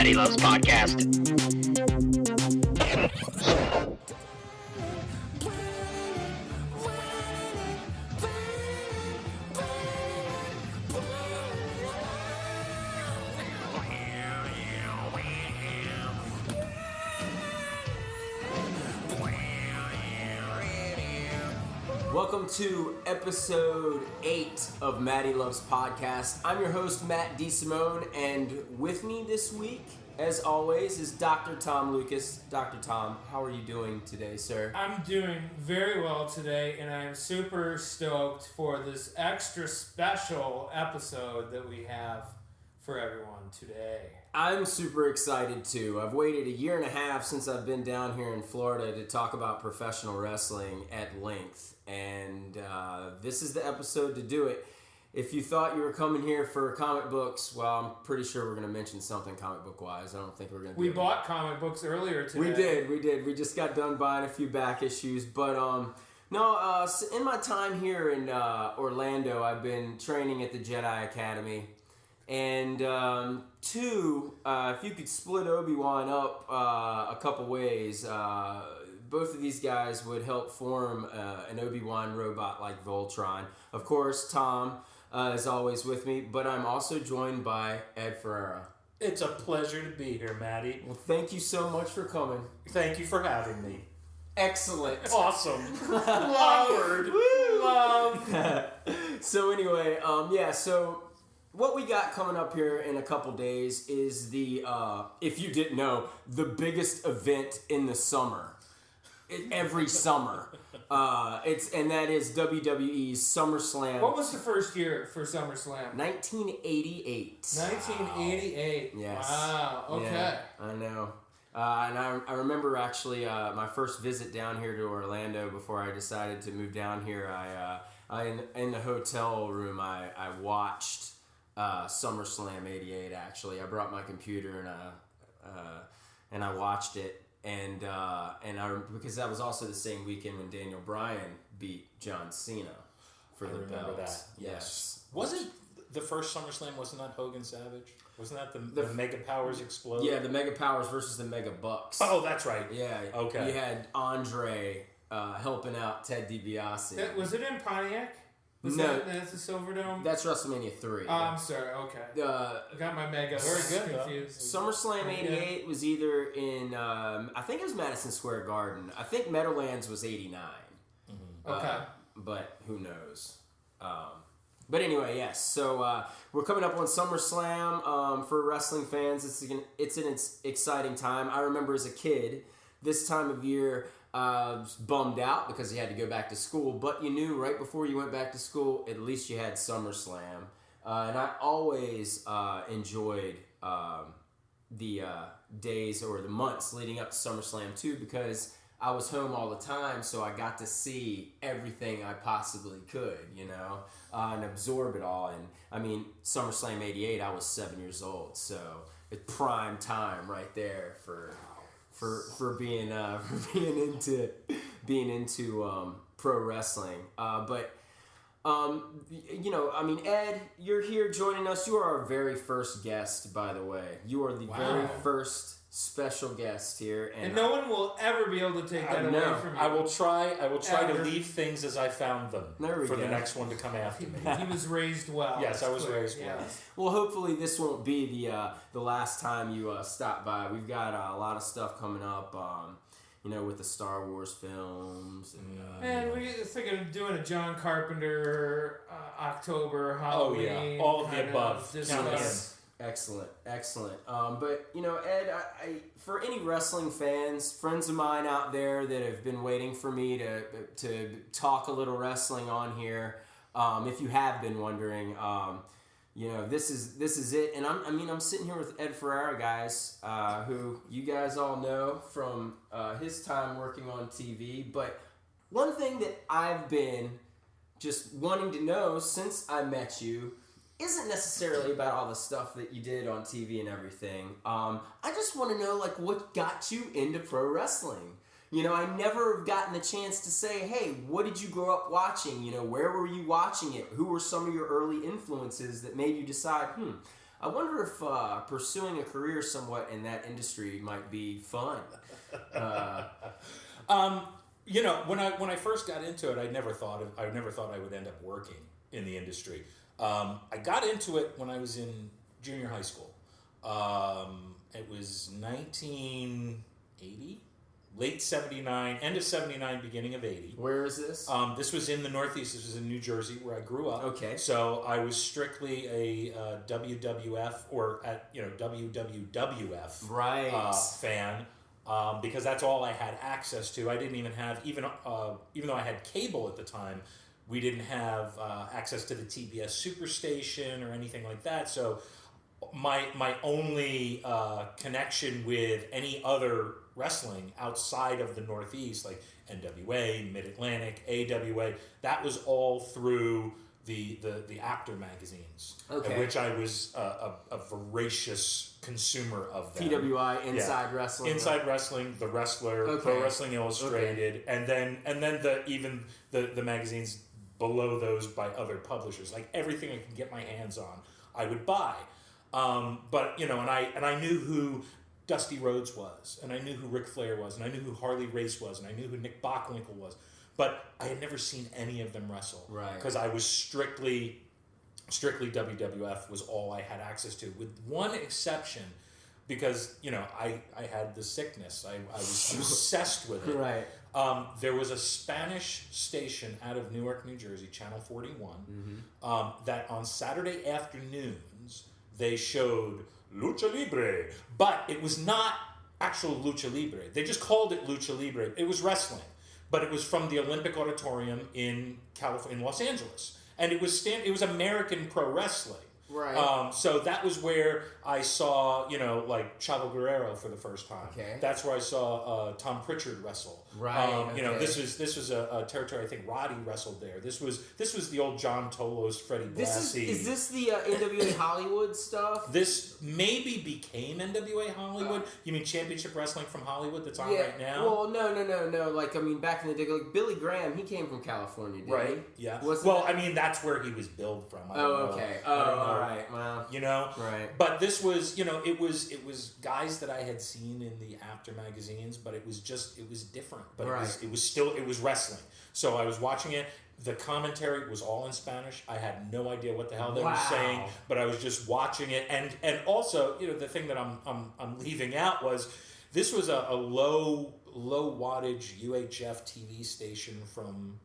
Matty Loves Podcast. Welcome to episode 8 of Matty Loves Podcast. I'm your host, Matt D. Simone, and with me this week, as always, is Dr. Tom Lucas. Dr. Tom, how are you doing today, sir? I'm doing very well today, and I'm super stoked for this extra special episode that we have for everyone today. I'm super excited too. I've waited a year and a half since I've been down here in Florida to talk about professional wrestling at length, and this is the episode to do it. If you thought you were coming here for comic books, well, I'm pretty sure we're going to mention something comic book wise. I don't think we're going to. We bought comic books earlier today. We did. We just got done buying a few back issues, but no. In my time here in Orlando, I've been training at the Jedi Academy. And two, if you could split Obi-Wan up a couple ways, both of these guys would help form an Obi-Wan robot like Voltron. Of course, Tom is always with me, but I'm also joined by Ed Ferrara. It's a pleasure to be here, Matty. Well, thank you so much for coming. Thank you for having me. Excellent. Awesome. Love. Love. So anyway, so what we got coming up here in a couple days is the, if you didn't know, the biggest event in the summer. Every summer. And that is WWE's SummerSlam. What was the first year for SummerSlam? 1988. 1988. Yes. Wow. Okay. Yeah, I know. And I remember actually my first visit down here to Orlando before I decided to move down here. I in the hotel room I watched SummerSlam '88. Actually, I brought my computer and I watched it, and because that was also the same weekend when Daniel Bryan beat John Cena for the belt. That. Yes. Wasn't the first SummerSlam? Wasn't that Hogan Savage? Wasn't that the Mega Powers explode? Yeah, the Mega Powers versus the Mega Bucks. Oh, that's right. Yeah. Okay. You had Andre helping out Ted DiBiase. Was it in Pontiac? That's the Silverdome? That's WrestleMania 3. I'm sorry, okay. I got my mega Very good, confused. SummerSlam '88 was either in, I think it was Madison Square Garden. I think Meadowlands was '89. Mm-hmm. Okay. But who knows? But anyway, yes. So we're coming up on SummerSlam. For wrestling fans, it's an exciting time. I remember as a kid, this time of year, was bummed out because you had to go back to school, but you knew right before you went back to school, at least you had SummerSlam. And I always enjoyed the days or the months leading up to SummerSlam too, because I was home all the time, so I got to see everything I possibly could, and absorb it all. And I mean, SummerSlam '88, I was 7 years old, so it's prime time right there for being into pro wrestling. Ed, you're here joining us. You are our very first guest, by the way. You are the very first special guest here, and no one will ever be able to take that away from you. I will try to leave things as I found them for the next one to come after me. He was raised well. Yes, I was raised well. Well, hopefully this won't be the last time you stop by. We've got a lot of stuff coming up, with the Star Wars films. And we're thinking of doing a John Carpenter October Halloween. Oh yeah, all of the above. Excellent. But Ed, I for any wrestling fans, friends of mine out there that have been waiting for me to talk a little wrestling on here, if you have been wondering, this is it. And I'm sitting here with Ed Ferrara, guys, who you guys all know from his time working on TV. But one thing that I've been just wanting to know since I met you isn't necessarily about all the stuff that you did on TV and everything. I just want to know, what got you into pro wrestling? I never have gotten the chance to say, hey, what did you grow up watching? Where were you watching it? Who were some of your early influences that made you decide, I wonder if pursuing a career somewhat in that industry might be fun. When I first got into it, I never thought I would end up working in the industry. I got into it when I was in junior high school. It was 1980, late 79, end of 79, beginning of 80. Where is this? This was in the Northeast. This was in New Jersey, where I grew up. Okay. So I was strictly a WWF or WWWF fan. Because that's all I had access to. I didn't even have, even though I had cable at the time, we didn't have access to the TBS Superstation or anything like that. So my only connection with any other wrestling outside of the Northeast, like NWA, Mid-Atlantic, AWA, that was all through the Actor magazines, okay, which I was a voracious consumer of them. PWI, Inside Wrestling, Inside Wrestling, The Wrestler, okay, Pro Wrestling Illustrated, okay, and then the magazines below those by other publishers. Like everything I can get my hands on, I would buy. But and I knew who Dusty Rhodes was, and I knew who Ric Flair was, and I knew who Harley Race was, and I knew who Nick Bockwinkel was. But I had never seen any of them wrestle. Right. Because I was strictly WWF was all I had access to, with one exception, because, I had the sickness. I was obsessed with it. Right. There was a Spanish station out of Newark, New Jersey, Channel 41, that on Saturday afternoons, they showed Lucha Libre. But it was not actual Lucha Libre. They just called it Lucha Libre. It was wrestling. But it was from the Olympic Auditorium in Los Angeles, and it was American pro wrestling. Right. So that was where I saw, like Chavo Guerrero for the first time. Okay. That's where I saw Tom Pritchard wrestle. Right. Okay. This was a territory. I think Roddy wrestled there. This was the old John Tolos, Freddie Blassie. Is this the NWA Hollywood stuff? This maybe became NWA Hollywood. You mean Championship Wrestling from Hollywood that's on right now? Well, no. Like, I mean, back in the day, like Billy Graham, he came from California, didn't right. he? Yeah. I mean, that's where he was billed from. I don't know. Okay. I don't know. All right. Well. Right. But this was, it was guys that I had seen in the After magazines, but it was different. But it was wrestling. So I was watching it. The commentary was all in Spanish. I had no idea what the hell they were saying, but I was just watching it. And also, the thing that I'm leaving out was this was a low wattage UHF TV station from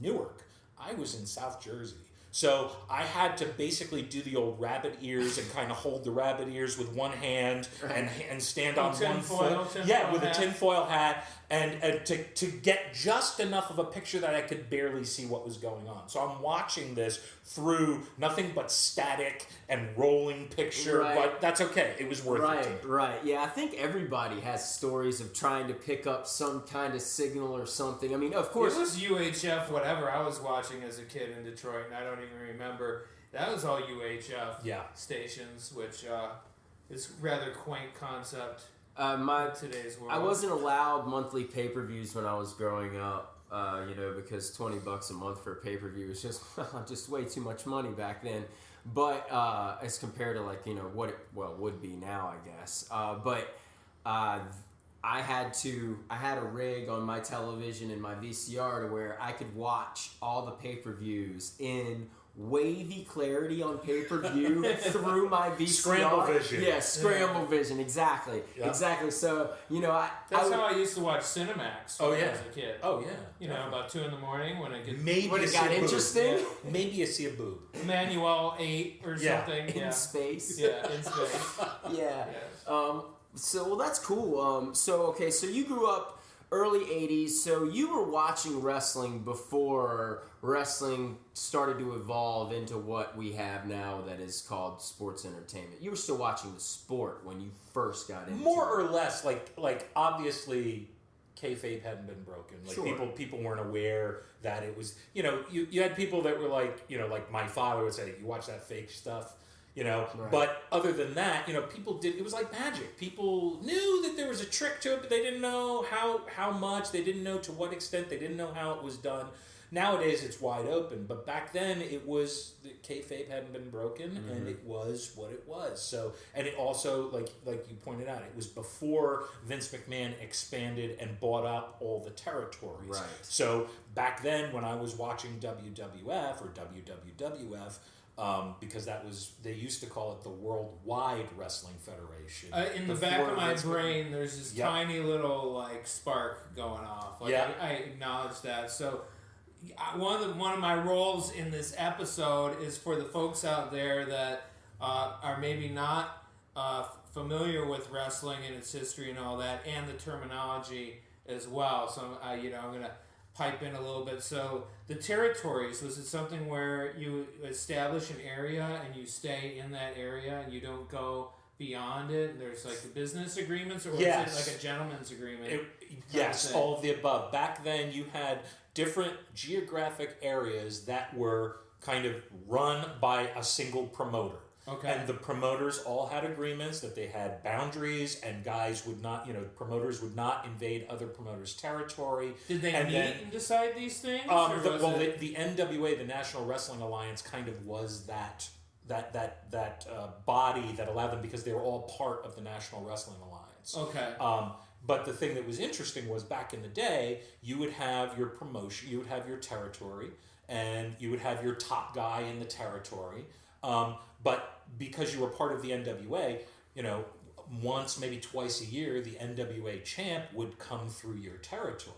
Newark. I was in South Jersey. So I had to basically do the old rabbit ears and kind of hold the rabbit ears with one hand and stand on one foot. With a tinfoil hat and to get just enough of a picture that I could barely see what was going on. So I'm watching this through nothing but static and rolling picture, but that's okay. It was worth it. Right. Yeah, I think everybody has stories of trying to pick up some kind of signal or something. I mean, of course. It was UHF, whatever I was watching as a kid in Detroit, and I don't even remember. That was all UHF stations, which is rather quaint concept in today's world. I wasn't allowed monthly pay-per-views when I was growing up. Because $20 a month for a pay-per-view was just way too much money back then. But as compared to what it would be now, I guess. I had a rig on my television and my VCR to where I could watch all the pay-per-views in wavy clarity on pay-per-view through my VCR. Scramble vision. Yeah, scramble vision. Exactly. Yep. Exactly. So, that's how I used to watch Cinemax when I was a kid. Oh, yeah. About 2 a.m. when it got interesting. Yeah. Maybe you see a boob. Manuel 8 or something. In space. Yeah, in space. Yeah. That's cool. So you grew up early 80s, so you were watching wrestling before wrestling started to evolve into what we have now that is called sports entertainment. You were still watching the sport when you first got into More or less, like obviously kayfabe hadn't been broken. Like people weren't aware that it was, you had people that were like my father would say, you watch that fake stuff. But other than that, people it was like magic. People knew that there was a trick to it, but they didn't know how much, they didn't know to what extent, they didn't know how it was done. Nowadays it's wide open, but back then it was the kayfabe hadn't been broken, and it was what it was. So, and it also, like you pointed out, it was before Vince McMahon expanded and bought up all the territories. Right. So back then, when I was watching WWF or WWWF. Because that was, they used to call it the Worldwide Wrestling Federation. In the back of my brain, there's this tiny little like spark going off. Like, I acknowledge that. So one of my roles in this episode is for the folks out there that are maybe not familiar with wrestling and its history and all that, and the terminology as well. So I'm gonna pipe in a little bit. So the territories, was it something where you establish an area and you stay in that area and you don't go beyond it, and there's like the business agreements, or was it like a gentleman's agreement? Yes, all of the above. Back then you had different geographic areas that were kind of run by a single promoter. Okay. And the promoters all had agreements that they had boundaries, and guys would not, promoters would not invade other promoters' territory. Did they meet and decide these things? The NWA, the National Wrestling Alliance, kind of was that body that allowed them, because they were all part of the National Wrestling Alliance. Okay. But the thing that was interesting was, back in the day, you would have your promotion, you would have your territory, and you would have your top guy in the territory. But because you were part of the NWA, once, maybe twice a year, the NWA champ would come through your territory.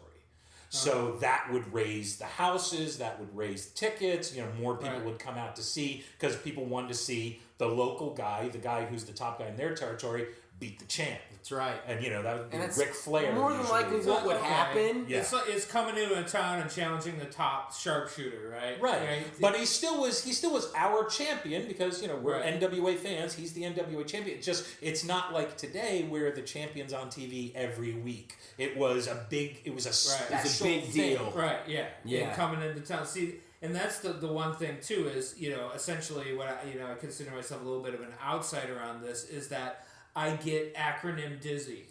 So that would raise the houses, that would raise tickets, more people would come out to see, because people wanted to see the local guy, the guy who's the top guy in their territory, beat the champ. That's right. And, that would be Ric Flair. More than likely what would happen. Yeah. It's coming into a town and challenging the top sharpshooter, right? Right. But he still was our champion, because, we're NWA fans. He's the NWA champion. It's not like today where the champion's on TV every week. It was a special big deal. Right, yeah. And coming into town. See, and that's the one thing too, is, essentially what I consider myself a little bit of an outsider on this, is that I get acronym dizzy.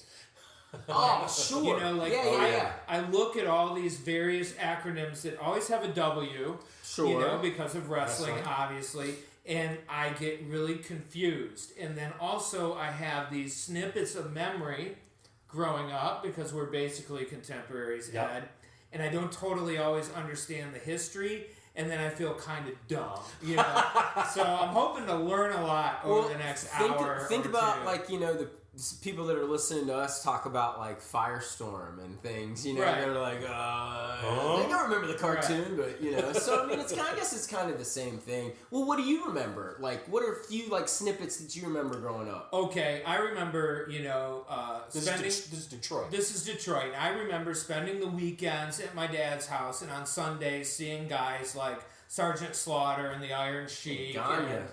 Oh, sure. I look at all these various acronyms that always have a W, sure, because of wrestling, obviously, and I get really confused. And then also I have these snippets of memory growing up, because we're basically contemporaries, Ed, and I don't totally always understand the history, and then I feel kind of dumb, So I'm hoping to learn a lot over the next hour. Think about the people that are listening to us talk about like Firestorm and things. They're like, they don't remember the cartoon, but So I mean, I guess it's kind of the same thing. Well, what do you remember? Like, what are a few snippets that you remember growing up? Okay, I remember This is Detroit. This is Detroit. I remember spending the weekends at my dad's house, and on Sundays seeing guys like Sergeant Slaughter and the Iron Sheik, and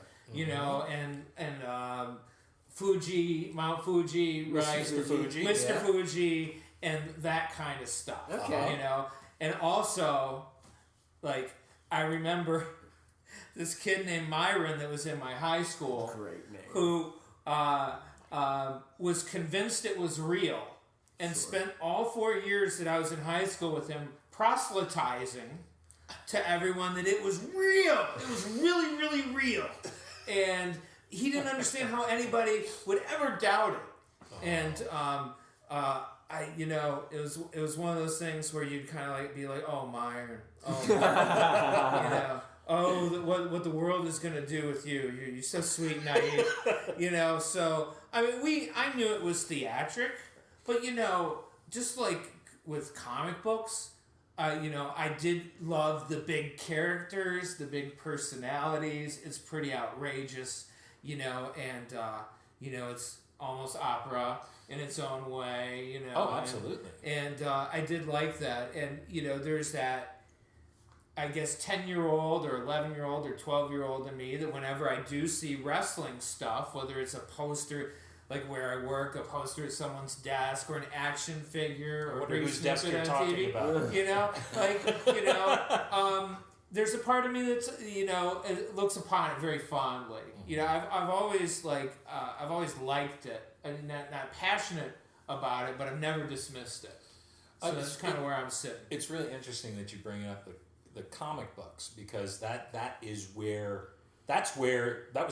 Mount Fuji, right? Mr. Fuji, and that kind of stuff. Okay. And also, I remember this kid named Myron that was in my high school. Great name. Who was convinced it was real, and spent all 4 years that I was in high school with him proselytizing to everyone that it was real. It was really, really real. And he didn't understand how anybody would ever doubt it. And it was one of those things where you'd kind of be like, oh, Myron, what the world is gonna do with you? You're so sweet, naive, So I mean, I knew it was theatric, but just like with comic books, I did love the big characters, the big personalities. It's pretty outrageous. And it's almost opera in its own way, Oh, absolutely. And I did like that. And, there's that, I guess, 10-year-old or 11-year-old or 12-year-old in me that whenever I do see wrestling stuff, whether it's a poster, like where I work, a poster at someone's desk, or an action figure, or a brief snippet on TV, about. There's a part of me that's, it looks upon it very fondly. I've always liked it. I'm not passionate about it, but I've never dismissed it. So that's kind of where I'm sitting. It's really interesting that you bring up the comic books, because that was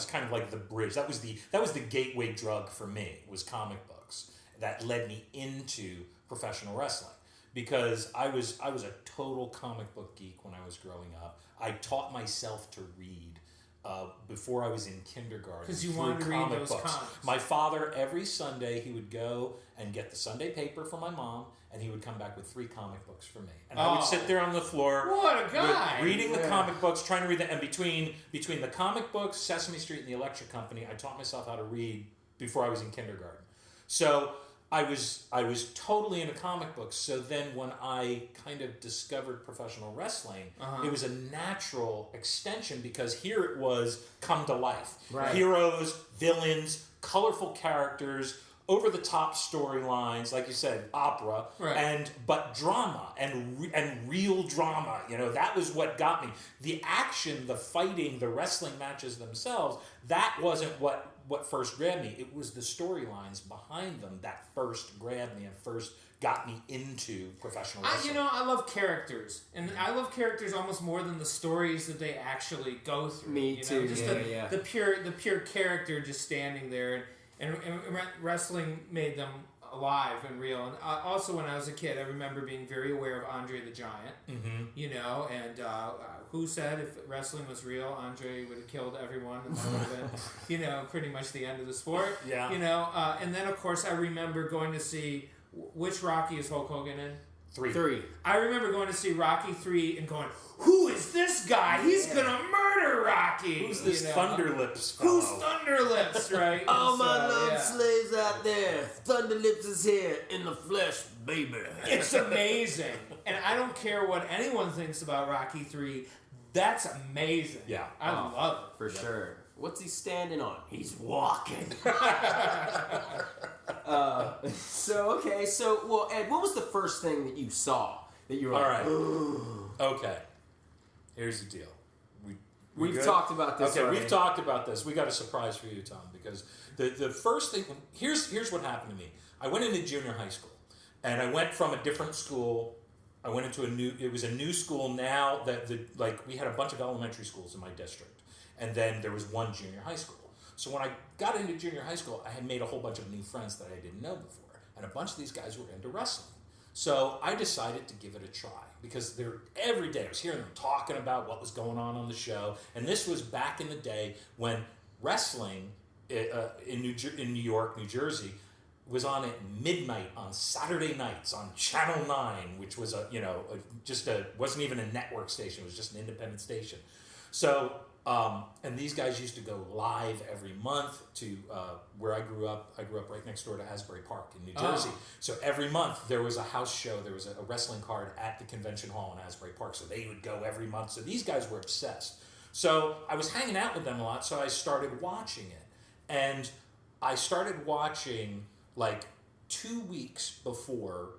kind of like the bridge. That was the gateway drug for me, was comic books. That led me into professional wrestling, because I was a total comic book geek when I was growing up. I taught myself to read before I was in kindergarten. Because you wanted to read those comics. My father, every Sunday, he would go and get the Sunday paper for my mom, and he would come back with 3 comic books for me. And I would sit there on the floor, what a guy, reading the comic books, trying to read them. And between the comic books, Sesame Street, and the Electric Company, I taught myself how to read before I was in kindergarten. So I was totally into comic books. So then when I kind of discovered professional wrestling, it was a natural extension, because here it was come to life. Right. Heroes, villains, colorful characters, over-the-top storylines, like you said, opera, but drama and real drama. That was what got me. The action, the fighting, the wrestling matches themselves, that wasn't what first grabbed me. It was the storylines behind them that first grabbed me and first got me into professional wrestling. I love characters, and I love characters almost more than the stories that they actually go through. Me too. Just the pure character just standing there. And wrestling made them alive and real. And also, when I was a kid, I remember being very aware of Andre the Giant. Mm-hmm. And who said if wrestling was real, Andre would have killed everyone, and that would have been, pretty much the end of the sport. Yeah. And then of course I remember going to see, which Rocky is Hulk Hogan in? 3. I remember going to see Rocky 3 and going, who is this guy? He's gonna murder Rocky. Who's this Thunderlips fellow? Who's Thunderlips, right? All my love slaves out there, Thunderlips is here in the flesh, baby. It's amazing. And I don't care what anyone thinks about Rocky 3. That's amazing. Yeah. I love it. For sure. What's he standing on? He's walking. So, Ed, what was the first thing that you saw that you were like, all right. Okay. Here's the deal. We've talked about this already. We've talked about this. We got a surprise for you, Tom, because the first thing, here's what happened to me. I went into junior high school, and I went from a different school. I went into it was a new school now that we had a bunch of elementary schools in my district, and then there was one junior high school. So when I got into junior high school, I had made a whole bunch of new friends that I didn't know before, and a bunch of these guys were into wrestling. So I decided to give it a try, because every day I was hearing them talking about what was going on the show, and this was back in the day when wrestling in New York, New Jersey, was on at midnight on Saturday nights on Channel 9, which was wasn't even a network station, it was just an independent station. So and these guys used to go live every month to where I grew up. I grew up right next door to Asbury Park in New Jersey. So every month there was a house show. There was a wrestling card at the convention hall in Asbury Park. So they would go every month. So these guys were obsessed. So I was hanging out with them a lot. So I started watching it. And I started watching 2 weeks before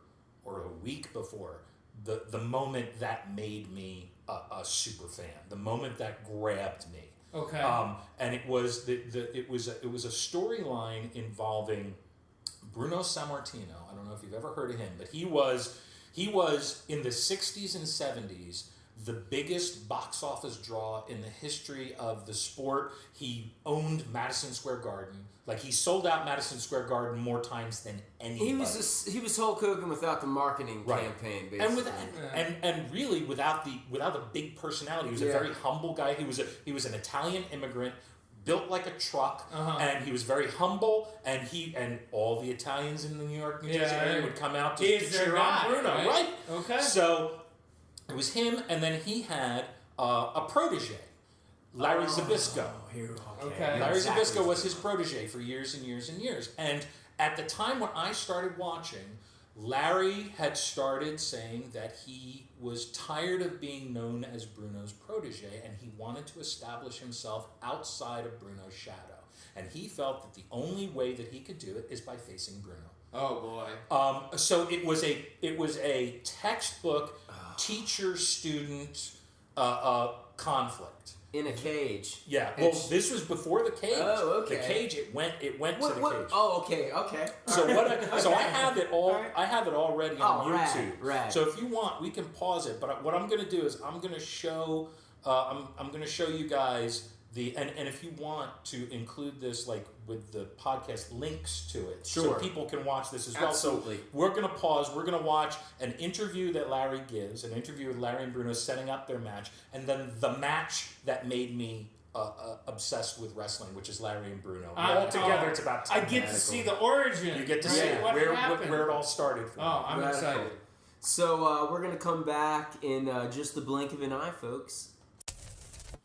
or a week before the moment that made me a super fan, the moment that grabbed me. Okay. And it was it was a storyline involving Bruno Sammartino. I don't know if you've ever heard of him, but he was in the 60s and 70s the biggest box office draw in the history of the sport. He owned Madison Square Garden. He sold out Madison Square Garden more times than anybody. He was Hulk Hogan without the marketing campaign, basically. And really without the big personality. He was a very humble guy. He was an Italian immigrant, built like a truck, and he was very humble. And all the Italians in the New York, New Jersey area would come out to cheer on Bruno, right? Okay. So it was him, and then he had a protege, Larry Zbyszko. Okay. Larry Zbyszko was his protege for years and years and years. And at the time when I started watching, Larry had started saying that he was tired of being known as Bruno's protege, and he wanted to establish himself outside of Bruno's shadow. And he felt that the only way that he could do it is by facing Bruno. Oh boy. So it was a textbook teacher-student conflict. in a cage. Yeah. Well, this was before the cage. Oh, okay. The cage. It went to the cage. Oh, okay. So I have it all. I have it already on YouTube. Right. So if you want, we can pause it. But what I'm going to do is I'm going to show. I'm going to show you guys and if you want to include this like with the podcast links to it, so people can watch this as well. Absolutely. So we're going to pause. We're going to watch an interview that Larry gives, an interview with Larry and Bruno setting up their match, and then the match that made me obsessed with wrestling, which is Larry and Bruno. Altogether, it's about 10 I get to see the origin. You get to see where it all started from. Oh, I'm excited. So we're going to come back in just the blink of an eye, folks.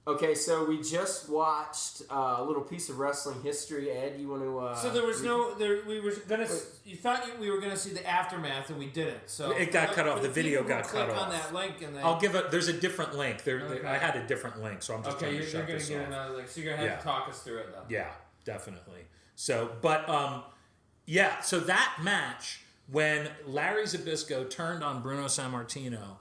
Okay, so we just watched a little piece of wrestling history. Ed, you want to? So there was we were gonna. You thought we were gonna see the aftermath, and we didn't. So it got cut off. The video got cut off. Click on that link, and then I'll give it. There's a different link. I had a different link, so I'm just trying to shut this off. You're gonna get another link. So you're gonna have to talk us through it, though. Yeah, definitely. So, but so that match when Larry Zbyszko turned on Bruno Sammartino.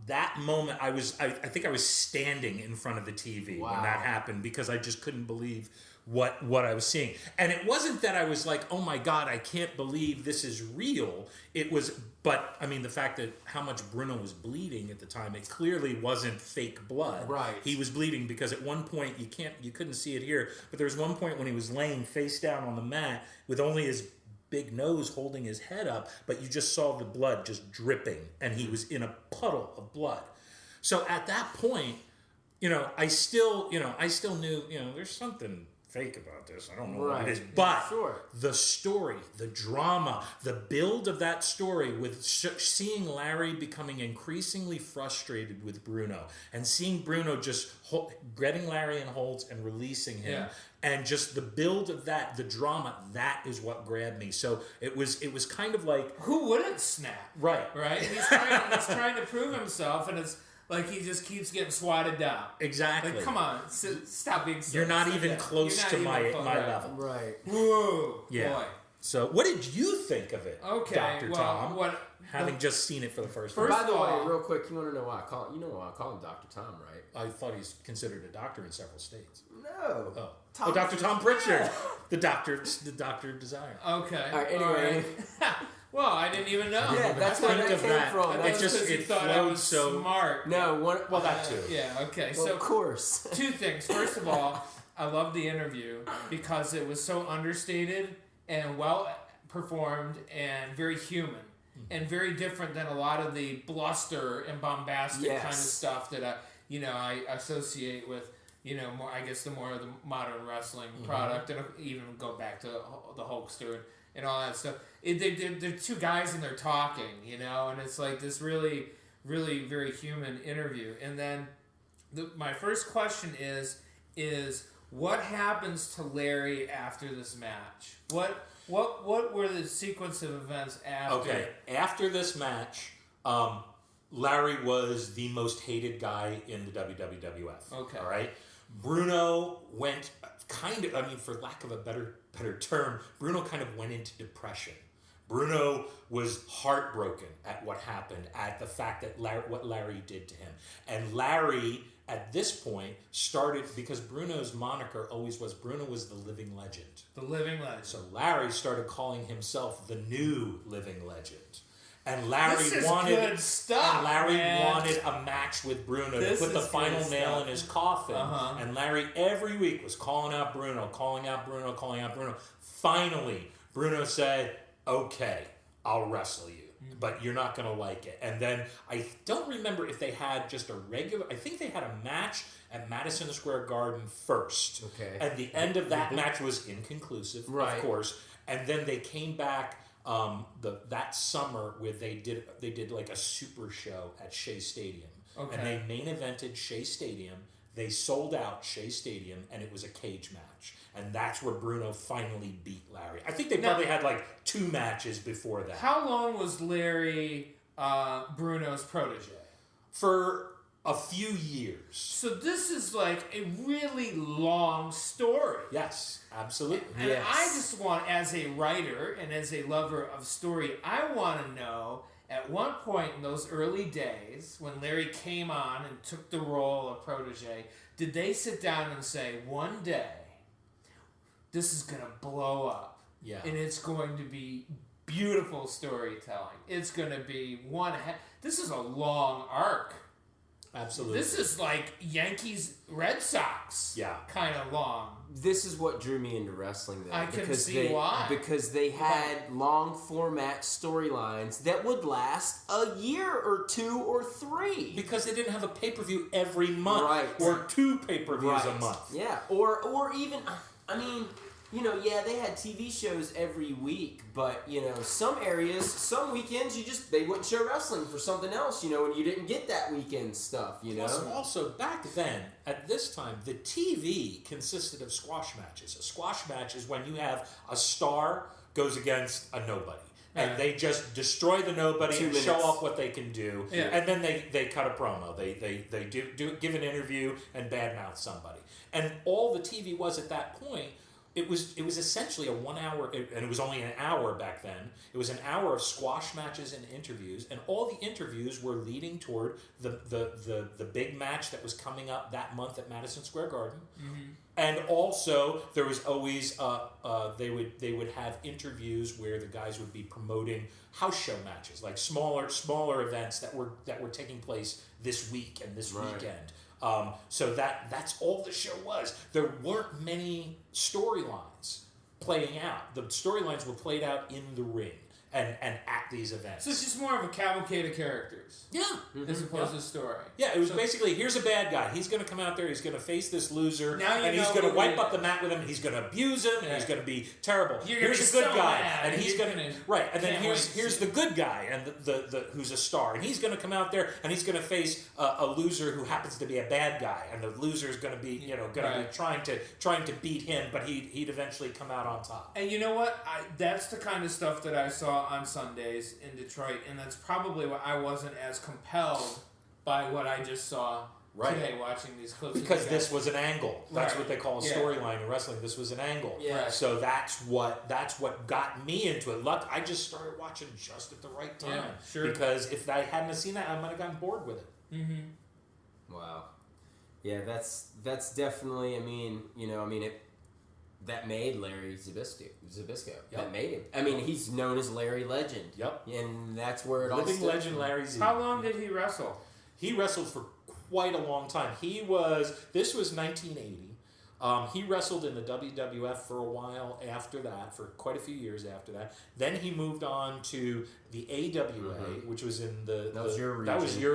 That moment, I think I was standing in front of the TV when that happened because I just couldn't believe what I was seeing. And it wasn't that I was like, oh my God, I can't believe this is real. It was, but I mean, the fact that how much Bruno was bleeding at the time, it clearly wasn't fake blood. Right. He was bleeding because at one point, you couldn't see it here, but there was one point when he was laying face down on the mat with only his big nose holding his head up, but you just saw the blood just dripping, and he was in a puddle of blood. So at that point, I still knew, there's something fake about this. I don't know what it is, but the story, the drama, the build of that story with seeing Larry becoming increasingly frustrated with Bruno and seeing Bruno just getting Larry in holds and releasing him. Yeah. And just the build of that, the drama, that is what grabbed me. So it was kind of like, who wouldn't snap? Right. He's trying to prove himself, and it's like he just keeps getting swatted down. Exactly. Like, come on, stop being silly. You're not even close to my level. Right. Whoa. Yeah. Boy. So what did you think of it, Dr. Tom? Having just seen it for the first time. By the way, real quick, you want to know why I call him Dr. Tom, right? I thought he's considered a doctor in several states. No. Oh, Dr. Tom Pritchard, the doctor desire. Okay. All right. Anyway. Well, I didn't even know. Yeah, that's where that came from. It flowed so smart. No, well, that too. Yeah. Okay. Well, so of course. Two things. First of all, I loved the interview because it was so understated and well performed and very human and very different than a lot of the bluster and bombastic kind of stuff that I associate with. More, I guess the more of the modern wrestling product, and even go back to the Hulkster and all that stuff. They're two guys and they're talking, and it's like this really, really very human interview. And then my first question is what happens to Larry after this match? What were the sequence of events after? Okay, after this match, Larry was the most hated guy in the WWF. Okay. All right? Bruno went for lack of a better term, Bruno kind of went into depression. Bruno was heartbroken at what happened, at the fact that what Larry did to him. And Larry, at this point, started, because Bruno's moniker always was, Bruno was the living legend. The living legend. So Larry started calling himself the new living legend. And Larry wanted a match with Bruno to put the final nail in his coffin. And Larry every week was calling out Bruno. Finally, Bruno said, "Okay, I'll wrestle you, but you're not going to like it." And then I don't remember if they had just a regular. I think they had a match at Madison Square Garden first. Okay. And the end of that match was inconclusive, of course. And then they came back. That summer where they did like a super show at Shea Stadium. Okay. And they main evented Shea Stadium. They sold out Shea Stadium, and it was a cage match. And that's where Bruno finally beat Larry. I think they probably had like 2 matches before that. How long was Larry Bruno's protege? For a few years. So this is like a really long story. Yes, absolutely. And I just want, as a writer and as a lover of story, I want to know at one point in those early days, when Larry came on and took the role of protege, did they sit down and say, one day, this is going to blow up. Yeah. And it's going to be beautiful storytelling. It's going to be this is a long arc. Absolutely. This is like Yankees Red Sox. Yeah. Kind of long. This is what drew me into wrestling then. I can see why. Because they had long format storylines that would last a year or 2 or 3. Because they didn't have a pay-per-view every month. Right. Or 2 pay-per-views a month. Yeah. Or even, I mean, they had TV shows every week, but, some areas, some weekends, they wouldn't show wrestling for something else, and you didn't get that weekend stuff, Plus, also, back then, at this time, the TV consisted of squash matches. A squash match is when you have a star goes against a nobody. And they just destroy the nobody and show off what they can do. Yeah. And then they cut a promo. They give an interview and badmouth somebody. And all the TV was at that point, it was essentially a 1 hour, and it was only an hour back then. It was an hour of squash matches and interviews, and all the interviews were leading toward the big match that was coming up that month at Madison Square Garden. Mm-hmm. And also there was always they would have interviews where the guys would be promoting house show matches, like smaller events that were taking place this week and this weekend. So that's all the show was. There weren't many storylines playing out. The storylines were played out in the ring and at these events. So it's just more of a cavalcade of characters. Yeah. As opposed to story. Yeah, it was basically, here's a bad guy. He's going to come out there, he's going to face this loser, and he's going to wipe up the mat with him, he's going to abuse him, and he's going to be terrible. Here's a good guy, and he's going to... Right, and then here's the good guy, and the who's a star, and he's going to come out there, and he's going to face a loser who happens to be a bad guy, and the loser is going to be, be trying to beat him, but he'd eventually come out on top. And you know what? That's the kind of stuff that I saw on Sundays in Detroit, and that's probably why I wasn't as compelled by what I just saw today watching these clips. Because this was an angle. That's what they call a storyline in wrestling. This was an angle. Yeah. Right. So that's what got me into it. Luck, I just started watching just at the right time. Yeah, sure. Because if I hadn't seen that, I might have gotten bored with it. Mm-hmm. Wow. Yeah, that's definitely, that made Larry Zbyszko. Yep. That made him. I mean, he's known as Larry Legend. Yep. And that's where it all Living started. legend Larry Z. How long did he wrestle? He wrestled for quite a long time. This was 1980. He wrestled in the WWF for a while after that, for quite a few years after that. Then he moved on to the AWA, which was in the... That was your region.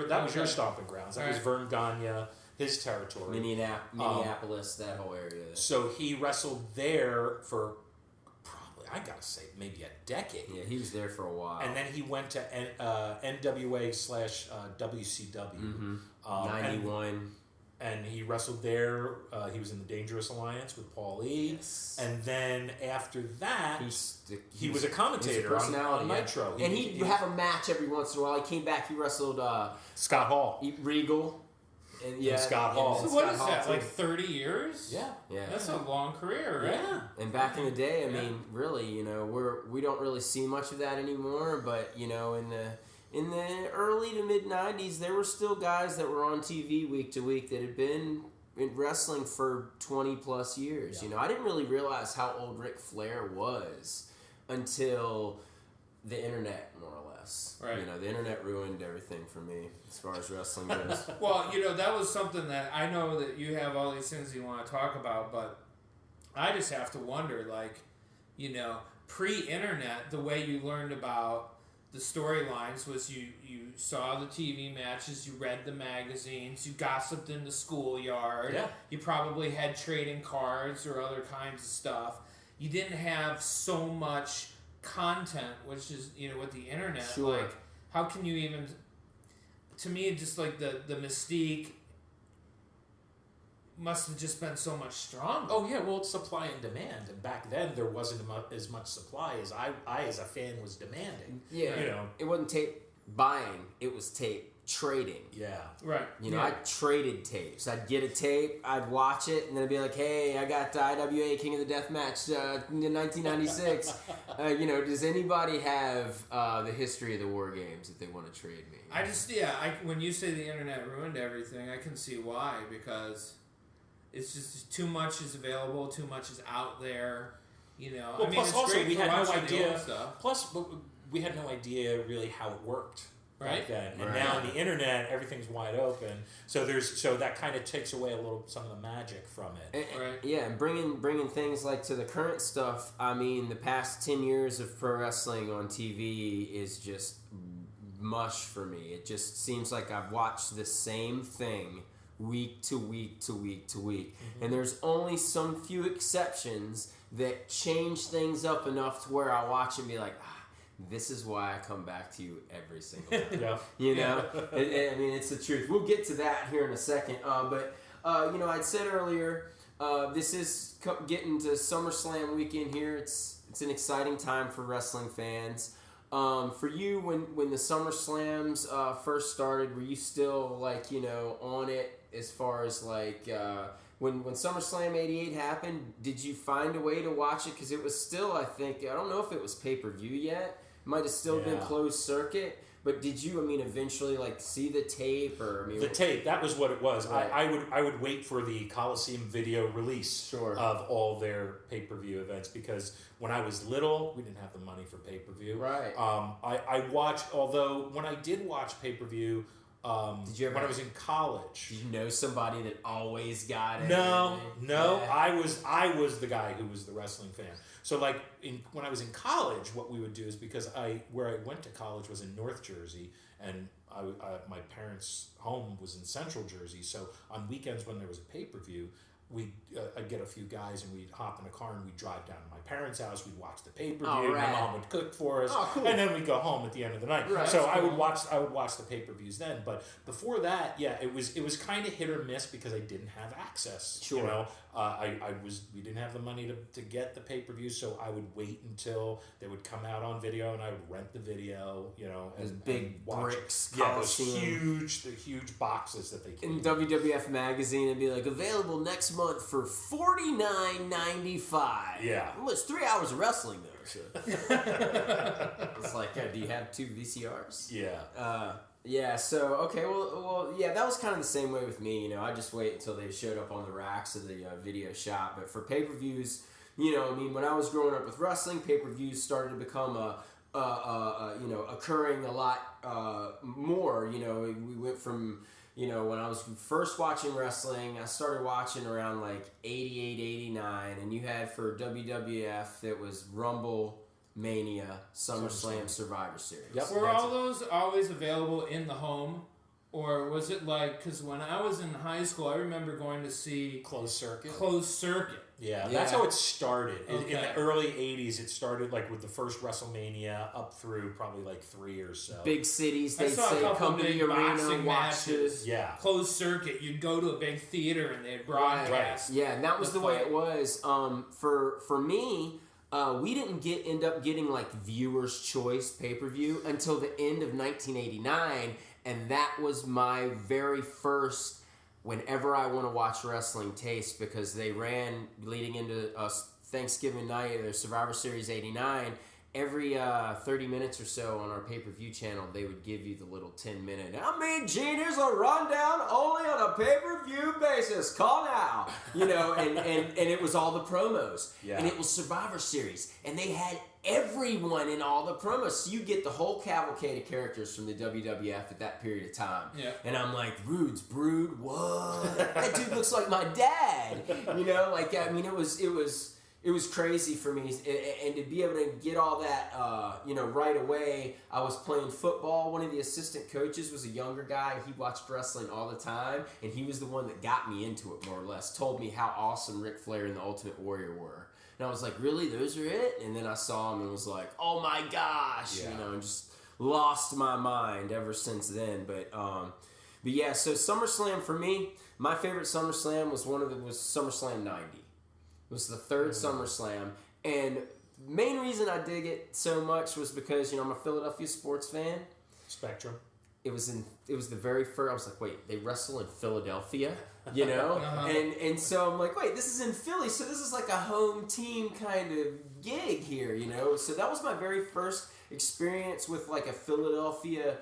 That was your stomping grounds. That was Vern Gagne, his territory. Minneapolis, that whole area. So he wrestled there for probably, I gotta say, maybe a decade. Yeah, he was there for a while. And then he went to NWA/WCW. 91. And he wrestled there. He was in the Dangerous Alliance with Paul E. Yes. And then after that, he was a commentator on Nitro. And he'd have a match every once in a while. He came back. He wrestled Scott Hall. Regal. And Scott Hall. So what is that, like 30 years? Yeah. That's a long career, right? Yeah. And back in the day, I mean, really, we don't really see much of that anymore, but, in the early to mid 90s, there were still guys that were on TV week to week that had been in wrestling for 20 plus years. Yeah. I didn't really realize how old Ric Flair was until the internet, more or less. Right. The internet ruined everything for me as far as wrestling goes. Well, that was something that I know that you have all these things you want to talk about, but I just have to wonder, pre-internet, the way you learned about the storylines was you saw the TV matches, you read the magazines, you gossiped in the schoolyard, you probably had trading cards or other kinds of stuff. You didn't have so much content, which is, with the internet, sure. How can you even, to me, just the mystique must have just been so much stronger. Oh yeah, well, it's supply and demand, and back then there wasn't as much supply as I as a fan was demanding. Yeah, it wasn't tape buying; it was tape trading. Yeah. Right. I traded tapes. I'd get a tape, I'd watch it, and then I'd be like, hey, I got the IWA King of the Deathmatch in 1996. Does anybody have the history of the War Games that they want to trade me? When you say the internet ruined everything, I can see why, because it's just too much is available, too much is out there. Well, plus also we had no idea. Plus, we had no idea really how it worked back then, and now on the internet everything's wide open. So that kind of takes away a little some of the magic from it. And bringing things like to the current stuff. I mean, the past 10 years of pro wrestling on TV is just mush for me. It just seems like I've watched the same thing week to week to week to week, and there's only some few exceptions that change things up enough to where I watch and be like, this is why I come back to you every single time. I mean, it's the truth. We'll get to that here in a second. But I'd said earlier, this is getting to SummerSlam weekend here. It's an exciting time for wrestling fans. For you, when the SummerSlams first started, were you still on it as far as when SummerSlam 88 happened? Did you find a way to watch it? Because it was still, I don't know if it was pay-per-view yet. It might have still been closed circuit. But did you, eventually see the tape the tape? That was what it was. Right. I would wait for the Coliseum video release of all their pay-per-view events, because when I was little, we didn't have the money for pay-per-view. Right. I watched, although when I did watch pay-per-view, did you ever, when I was in college, did you know somebody that always got it? No. Yeah. I was the guy who was the wrestling fan. So when I was in college, what we would do is, because where I went to college was in North Jersey, and my parents' home was in Central Jersey. So on weekends when there was a pay-per-view, I'd get a few guys and we'd hop in a car and we'd drive down to my parents' house. We'd watch the pay-per-view. My mom would cook for us, and then we'd go home at the end of the night. Right. So I would watch the pay-per-views then. But before that, it was kind of hit or miss because I didn't have access. Sure. We didn't have the money to get the pay-per-view, so I would wait until they would come out on video, and I would rent the video. And big watch bricks, those huge boxes that they came in WWF magazine, and be like, available next month for $49.95. Yeah. Well, it's 3 hours of wrestling though. So. It's like, do you have 2 VCRs? Yeah. Yeah. So okay. Well. Yeah. That was kind of the same way with me. I just wait until they showed up on the racks of the video shop. But for pay-per-views, when I was growing up with wrestling, pay-per-views started to become occurring a lot more. We went from. When I was first watching wrestling, I started watching around 88, 89, and you had for WWF, it was Rumble, Mania, SummerSlam, Survivor Series. Yep. Were all those always available in the home? Or was it because when I was in high school, I remember going to see Closed Circuit. Yeah, that's how it started. In the early 80s, it started with the first WrestleMania up through probably 3 or so. Big cities, they'd say, come to the arena and watch matches. Yeah. Closed circuit, you'd go to a big theater and they'd broadcast. Right. Yeah, and that was the way it was. For me, we didn't end up getting Viewer's Choice pay-per-view until the end of 1989, and that was my very first whenever I want to watch wrestling taste, because they ran leading into Thanksgiving night, their Survivor Series 89, every 30 minutes or so on our pay-per-view channel, they would give you the little 10-minute, Gene, here's a rundown only on a pay-per-view basis. Call now. And it was all the promos. Yeah. And it was Survivor Series. And they had everyone in all the promos. So you get the whole cavalcade of characters from the WWF at that period of time. Yeah. And I'm like, Rude's Brood, what? That dude looks like my dad. It was crazy for me, and to be able to get all that, right away. I was playing football. One of the assistant coaches was a younger guy. He watched wrestling all the time, and he was the one that got me into it, more or less. Told me how awesome Ric Flair and the Ultimate Warrior were. And I was like, really? Those are it? And then I saw him and was like, oh my gosh, and just lost my mind ever since then. But yeah, so SummerSlam for me, my favorite SummerSlam was SummerSlam 90. It was the third SummerSlam, and main reason I dig it so much was because I'm a Philadelphia sports fan. Spectrum. it was the very first. I was like, wait, they wrestle in Philadelphia, you know, and so I'm like, wait, this is in Philly, so this is like a home team kind of gig here, you know. So that was my very first experience with like a Philadelphia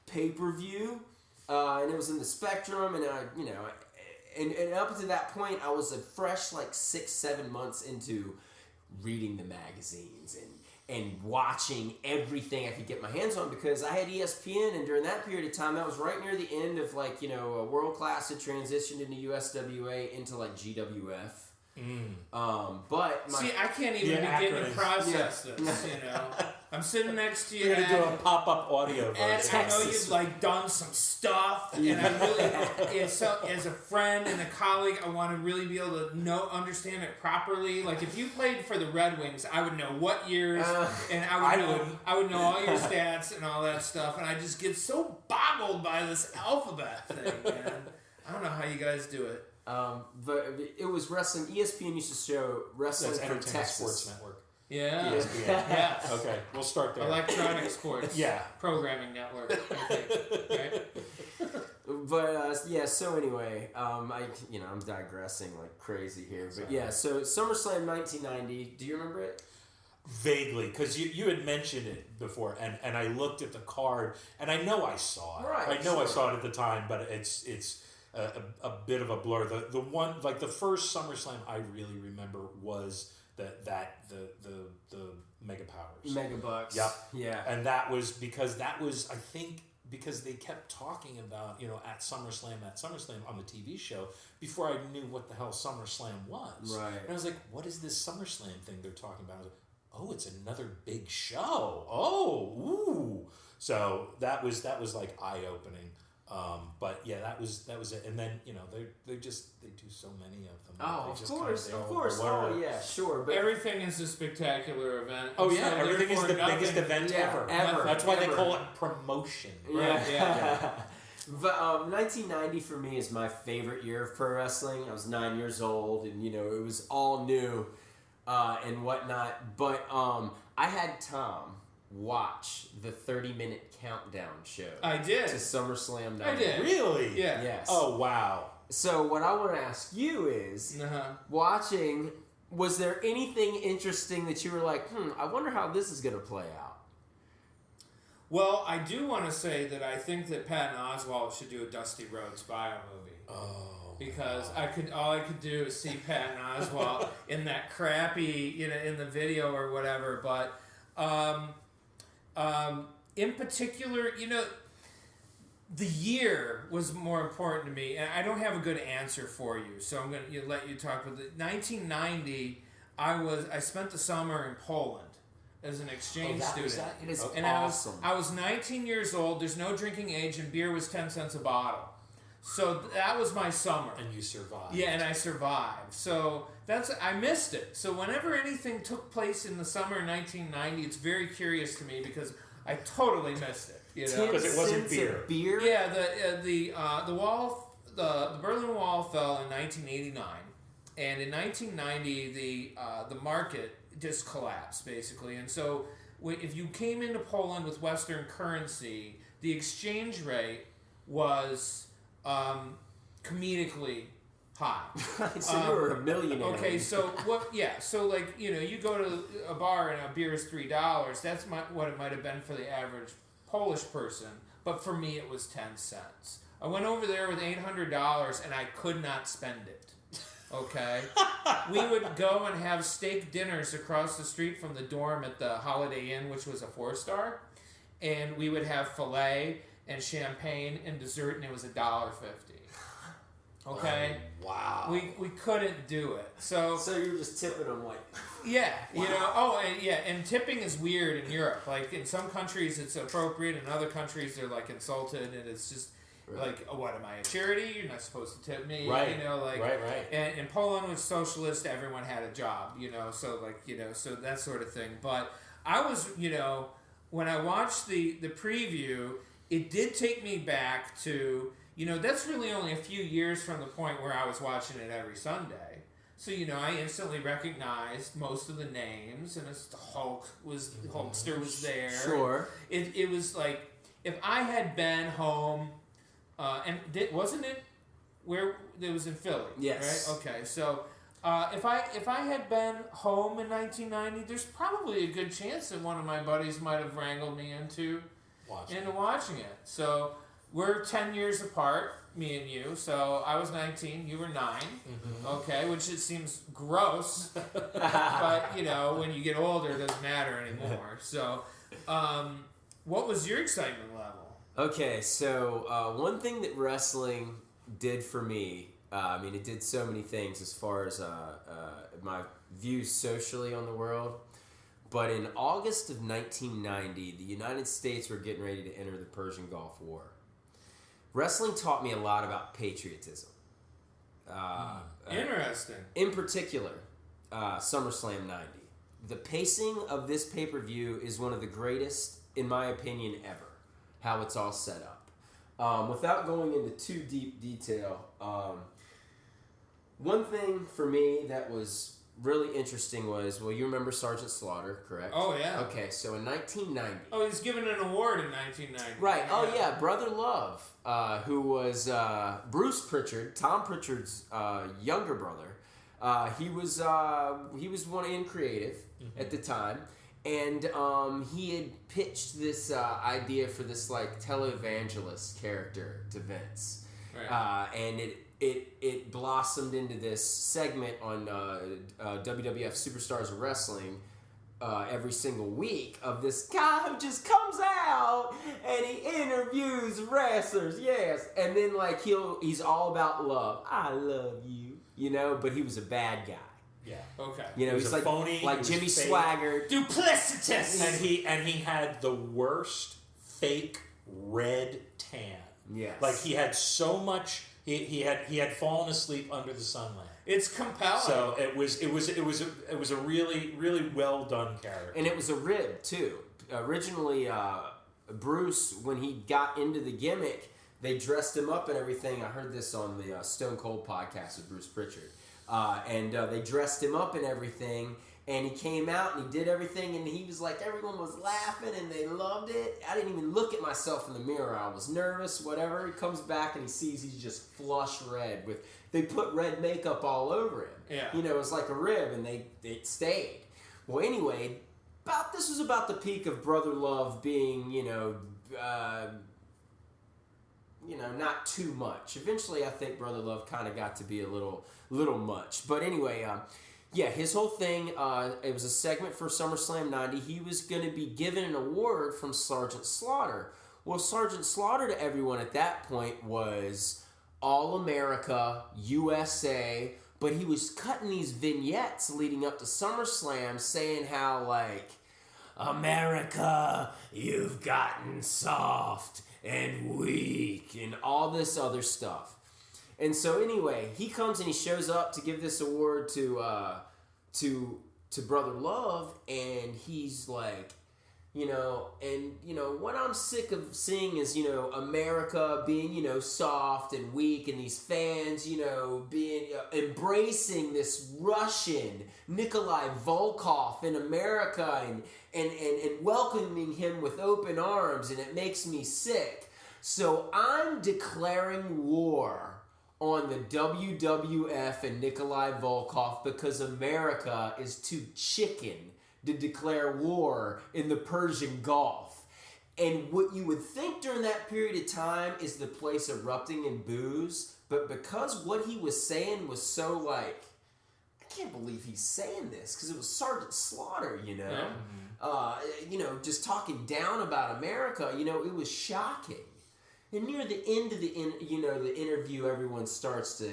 pay-per-view, and it was in the Spectrum, and I, you know, and up to that point, I was a fresh like 6-7 months into reading the magazines and watching everything I could get my hands on, because I had ESPN, and during that period of time, that was right near the end of like, you know, World Class had transitioned into USWA into like GWF. But see, I can't even begin to process this. You know, I'm sitting next to you. We're gonna do a pop-up audio version. And I know you've like done some stuff, and I really, as a friend and a colleague, I want to really be able to understand it properly. Like if you played for the Red Wings, I would know what years, and I would know all your stats and all that stuff, and I just get so boggled by this alphabet thing, man. I don't know how you guys do it. But it was wrestling. ESPN used to show wrestling from Texas. Sports Network. Yeah. ESPN. Yeah. Okay, we'll start there. Electronic Sports. Programming Network. I think. Right? But so anyway, I'm digressing like crazy here. But yeah, so SummerSlam 1990. Do you remember it? Vaguely, because you had mentioned it before, and I looked at the card, and I know I saw it. Right. I know I saw it at the time, but it's a bit of a blur. The one, like the first SummerSlam I really remember was the Mega Powers. Mega Bucks. Yep. Yeah. And that was because I think because they kept talking about, you know, at SummerSlam on the TV show before I knew what the hell SummerSlam was. Right. And I was like, what is this SummerSlam thing they're talking about? I was like, oh, it's another big show. Oh, ooh. So that was like eye-opening. But yeah, that was it. And then, you know, they do so many of them. Oh, of course. Oh, yeah, sure. But everything is a spectacular event. Oh yeah, so everything is the biggest event ever. That's why they call it promotion. Right. Yeah. But 1990 for me is my favorite year of pro wrestling. I was 9 years old, and you know it was all new and whatnot. But I had Tom watch the 30-minute countdown show. I did. To SummerSlam 90. I did. Really? Yeah. Yes. Oh, wow. So what I want to ask you is, watching, was there anything interesting that you were like, I wonder how this is going to play out? Well, I do want to say that I think that Patton Oswalt should do a Dusty Rhodes bio movie. Oh. Because all I could do is see Patton Oswalt in that crappy, you know, in the video or whatever, but in particular, you know, the year was more important to me, and I don't have a good answer for you, so I'm going to let you talk. But 1990, I spent the summer in Poland as an exchange student. It is and awesome. I was 19 years old. There's no drinking age, and beer was 10 cents a bottle. So that was my summer. And you survived. Yeah, and I survived. So I missed it. So whenever anything took place in the summer of 1990, it's very curious to me because I totally missed it. You know, because it wasn't beer. Yeah, the Berlin Wall fell in 1989, and in 1990 the market just collapsed basically. And so if you came into Poland with Western currency, the exchange rate was comedically high. So you were a millionaire. Okay, so what? Yeah, so like, you know, you go to a bar and a beer is $3. That's what it might have been for the average Polish person, but for me it was 10 cents. I went over there with $800 and I could not spend it. Okay, we would go and have steak dinners across the street from the dorm at the Holiday Inn, which was a 4-star, and we would have filet and champagne and dessert, and it was $1.50. Okay. Oh, wow. We couldn't do it. So you were just tipping them like. Yeah. Wow. You know. Oh, and yeah. And tipping is weird in Europe. Like in some countries it's appropriate, in other countries they're like insulted, and it's just like, oh, what am I, a charity? You're not supposed to tip me. Right. You know, like. Right. And in Poland was socialist. Everyone had a job. You know. So like, you know, so that sort of thing. But I was, you know, when I watched the preview, it did take me back to. You know, that's really only a few years from the point where I was watching it every Sunday. So, you know, I instantly recognized most of the names, and the Hulkster was there. Sure. It was like, if I had been home, wasn't it where it was in Philly? Yes. Right. Okay. So if I had been home in 1990, there's probably a good chance that one of my buddies might have wrangled me into watching it. So we're 10 years apart, me and you. So I was 19, you were 9. Mm-hmm. Okay, which it seems gross, but when you get older, it doesn't matter anymore. So, what was your excitement level? Okay, so one thing that wrestling did for me, it did so many things as far as my views socially on the world. But in August of 1990, the United States were getting ready to enter the Persian Gulf War. Wrestling taught me a lot about patriotism. Interesting. In particular, SummerSlam 90. The pacing of this pay-per-view is one of the greatest, in my opinion, ever. How it's all set up. Without going into too deep detail, one thing for me that was really interesting was, you remember Sergeant Slaughter, correct? Oh, yeah. Okay, so in 1990... Oh, he was given an award in 1990. Right, oh yeah, Brother Love, who was Bruce Pritchard, Tom Pritchard's younger brother. He was one in creative at the time, and he had pitched this idea for this televangelist character to Vince. Right. And it blossomed into this segment on WWF Superstars of Wrestling every single week of this guy who just comes out and he interviews wrestlers, yes, and then he's all about love. I love you, but he was a bad guy. Yeah. Okay. He's like phony, like Jimmy Swaggart, duplicitous, and he had the worst fake red tan. Yes. He had so much. He had fallen asleep under the sunlight. It's compelling. So it was a really, really well done character. And it was a rib too. Originally, Bruce, when he got into the gimmick, they dressed him up and everything. I heard this on the Stone Cold podcast with Bruce Pritchard, and they dressed him up and everything. And he came out and he did everything, and he was like, everyone was laughing and they loved it. I didn't even look at myself in the mirror. I was nervous, whatever. He comes back and he sees he's just flush red they put red makeup all over him. Yeah. It was like a rib, and it stayed. Well, anyway, this was about the peak of Brother Love being, not too much. Eventually, I think Brother Love kind of got to be a little much. But anyway, his whole thing, it was a segment for SummerSlam 90. He was going to be given an award from Sergeant Slaughter. Well, Sergeant Slaughter to everyone at that point was All-America, USA, but he was cutting these vignettes leading up to SummerSlam saying how, America, you've gotten soft and weak and all this other stuff. And so anyway, he comes and he shows up to give this award to Brother Love, and he's like, what I'm sick of seeing is, America being, soft and weak, and these fans, being embracing this Russian Nikolai Volkov in America and welcoming him with open arms, and it makes me sick. So I'm declaring war on the WWF and Nikolai Volkov because America is too chicken to declare war in the Persian Gulf. And what you would think during that period of time is the place erupting in boos, but because what he was saying was so I can't believe he's saying this, because it was Sergeant Slaughter, Yeah. Just talking down about America, it was shocking. And near the end of the interview, everyone starts to,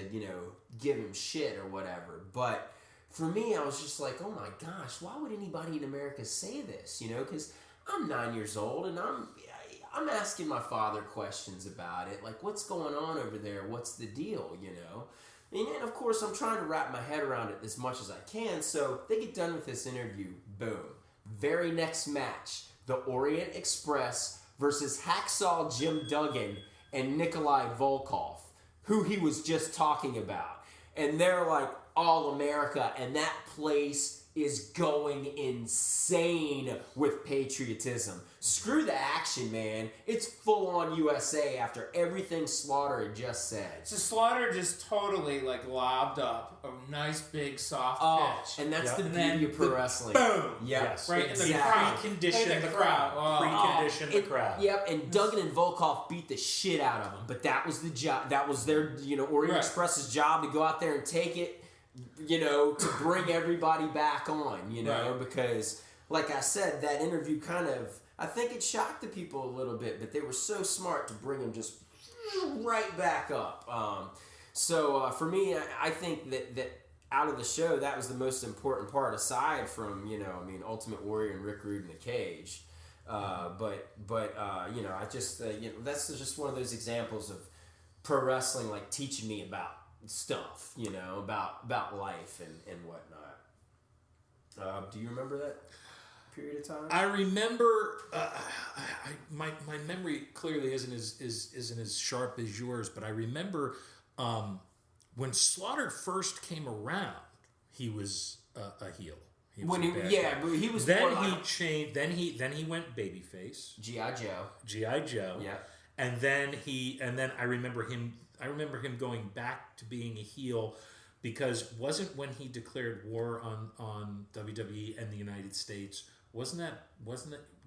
give him shit or whatever. But for me, I was just like, oh my gosh, why would anybody in America say this? Because I'm 9 years old and I'm asking my father questions about it. Like, what's going on over there? What's the deal, And then, of course, I'm trying to wrap my head around it as much as I can. So they get done with this interview. Boom. Very next match, the Orient Express versus Hacksaw Jim Duggan and Nikolai Volkov, who he was just talking about. And they're like, All America, and that place is going insane with patriotism. Screw the action, man. It's full on USA after everything Slaughter had just said. So Slaughter just totally like lobbed up a nice big soft pitch. And that's the beauty of pro wrestling. Boom! Yes. Right in the crowd. Precondition the crowd. Precondition the crowd. Yep, and Duggan and Volkov beat the shit out of them. But that was the job. That was their, Orient Express's job to go out there and take it, to bring everybody back on, because, like I said, that interview I think it shocked the people a little bit, but they were so smart to bring them just right back up. So for me, I think that out of the show, that was the most important part, aside from, Ultimate Warrior and Rick Rude in the cage. But I just, that's just one of those examples of pro wrestling, like, teaching me about stuff, about life and whatnot. Do you remember that period of time? I remember. My memory clearly isn't as sharp as yours, but I remember when Slaughter first came around, he was a heel. But he was. Then he changed. Then he went babyface. G.I. Joe. Yeah. And then I remember him going back to being a heel, because wasn't when he declared war on WWE and the United States, wasn't that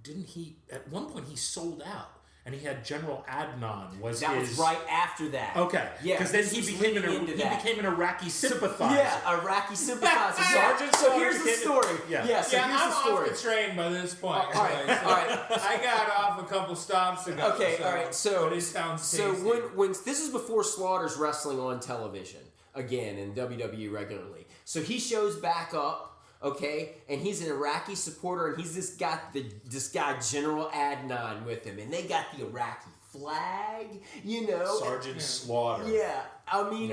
didn't he at one point he sold out and he had General Adnan was right after that. Okay. Yeah. Because then he became an Iraqi sympathizer. Yeah, Iraqi sympathizer. Sergeant. So here's the story. I'm here's the story. off the train by this point. All right. I got off a couple stops ago. Okay, all right. So when this is before Slaughter's wrestling on television again in WWE regularly. So he shows back up. Okay, and he's an Iraqi supporter, and he's this guy General Adnan with him, and they got the Iraqi flag, Sergeant Slaughter. Yeah, they would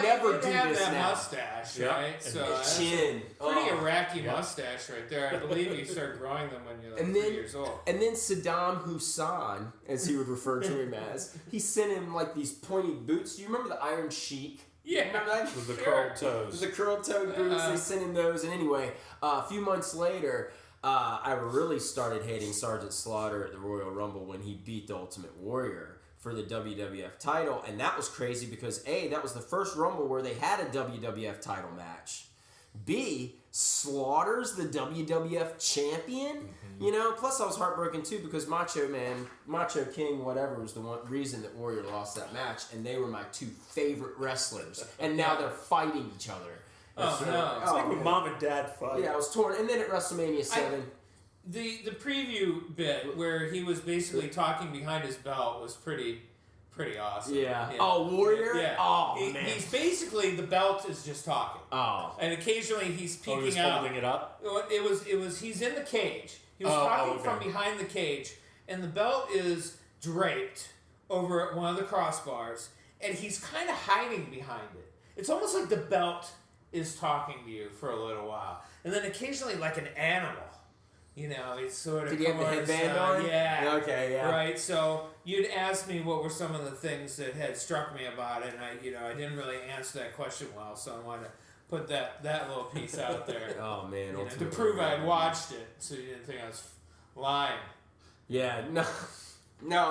never do this that now. Mustache, right? And so chin, pretty Iraqi mustache right there. I believe you start growing them when you're 3 years old. And then Saddam Hussein, as he would refer to him as, he sent him like these pointy boots. Do you remember the Iron Sheik? Yeah, remember that? With the curled toes. The curled toe boots, they sent him those. And anyway, a few months later, I really started hating Sergeant Slaughter at the Royal Rumble when he beat the Ultimate Warrior for the WWF title. And that was crazy because A, that was the first Rumble where they had a WWF title match. B, Slaughter's the WWF champion. Plus I was heartbroken too because Macho King, whatever, was the one reason that Warrior lost that match, and they were my two favorite wrestlers, and now they're fighting each other. It's like when Mom and Dad fight. Yeah, I was torn. And then at WrestleMania 7. The preview bit where he was basically talking behind his belt was pretty awesome. Yeah. Oh, Warrior? Yeah. Oh, man. He's basically, the belt is just talking. Oh. And occasionally he's peeking he's out. holding it up? It was, he's in the cage. He was talking from behind the cage, and the belt is draped over one of the crossbars, and he's kind of hiding behind it. It's almost like the belt is talking to you for a little while. And then occasionally, like an animal. It's sort of... Did he have the headband on? Yeah. Okay, yeah. Right, so you'd asked me what were some of the things that had struck me about it, and I didn't really answer that question well, so I wanted to put that little piece out there. Oh, man. To prove I'd watched it, so you didn't think I was lying. Yeah, no,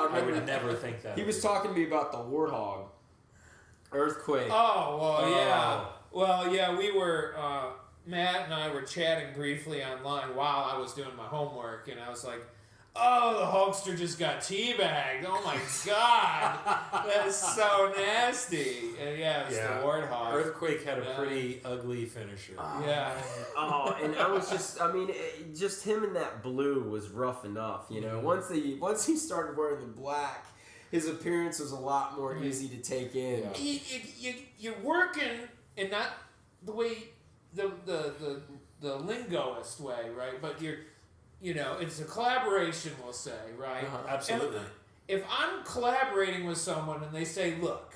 I would never think that. He was talking to me about the Warthog. Earthquake. Oh, well, yeah. Well, yeah, we were... Matt and I were chatting briefly online while I was doing my homework, and I was like, oh, the Hulkster just got teabagged. Oh, my God. That is so nasty. And yeah, it was the Warthog. Earthquake had a pretty ugly finisher. Yeah. And I was just him in that blue was rough enough, Once he started wearing the black, his appearance was a lot more easy to take in. Yeah. You're working, and not the way... The lingoist way, right? But it's a collaboration, we'll say, right? Absolutely. And if I'm collaborating with someone and they say, look,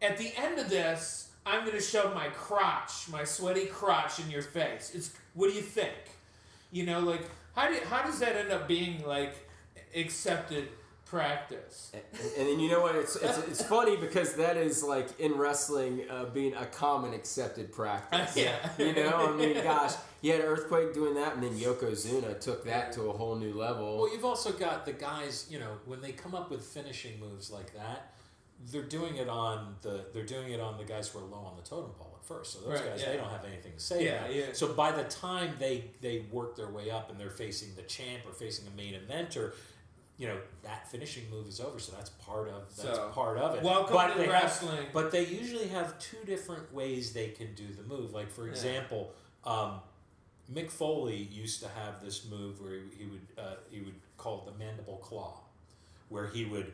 at the end of this, I'm going to shove my crotch, my sweaty crotch in your face. What do you think? How does that end up being, like, accepted practice. And then you know what? It's funny because that is like in wrestling being a common accepted practice. Yeah. You know, I mean, gosh, you had Earthquake doing that, and then Yokozuna took that to a whole new level. Well, you've also got the guys. You know, when they come up with finishing moves like that, they're doing it on the guys who are low on the totem pole at first. So those guys, they don't have anything to say about it. Yeah. So by the time they work their way up and they're facing the champ or facing a main eventer, you know, that finishing move is over, so that's part of it. Welcome to wrestling. But they usually have two different ways they can do the move. Like, for example, Mick Foley used to have this move where he would call it the mandible claw, where he would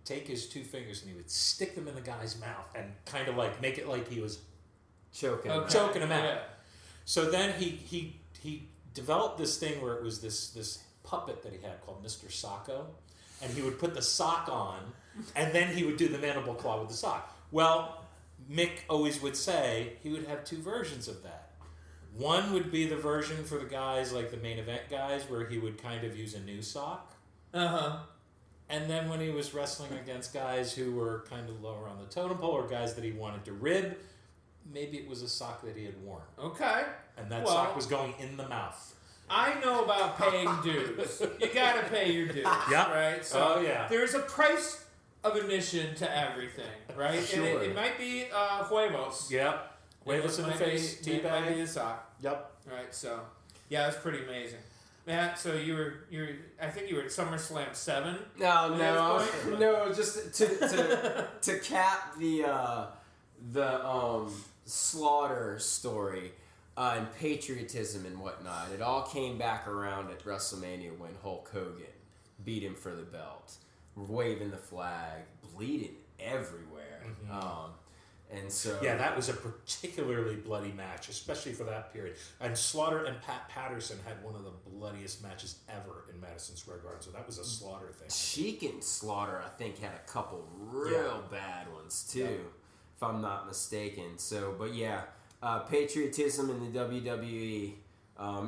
take his two fingers and he would stick them in the guy's mouth and kind of like make it like he was choking him out. Yeah. So then he developed this thing where it was this puppet that he had called Mr. Socko, and he would put the sock on, and then he would do the mandible claw with the sock. Well, Mick always would say he would have two versions of that. One would be the version for the guys, like the main event guys, where he would kind of use a new sock. Uh-huh. And then when he was wrestling against guys who were kind of lower on the totem pole or guys that he wanted to rib, maybe it was a sock that he had worn. Okay. And that sock was going in the mouth. I know about paying dues. You gotta pay your dues, right? So there's a price of admission to everything, right? Sure. And it might be huevos. Yep. Huevos in the face, It might be a sock. Yep. Right, so yeah, that's pretty amazing. Matt, so you were I think you were at SummerSlam 7. No, just to cap the Slaughter story. And patriotism and whatnot. It all came back around at WrestleMania when Hulk Hogan beat him for the belt, waving the flag, bleeding everywhere. And so that was a particularly bloody match, especially for that period. And Slaughter and Pat Patterson had one of the bloodiest matches ever in Madison Square Garden. So that was a Slaughter thing. Sheik and Slaughter, I think, had a couple real bad ones too, if I'm not mistaken. So, but yeah. Patriotism in the WWE,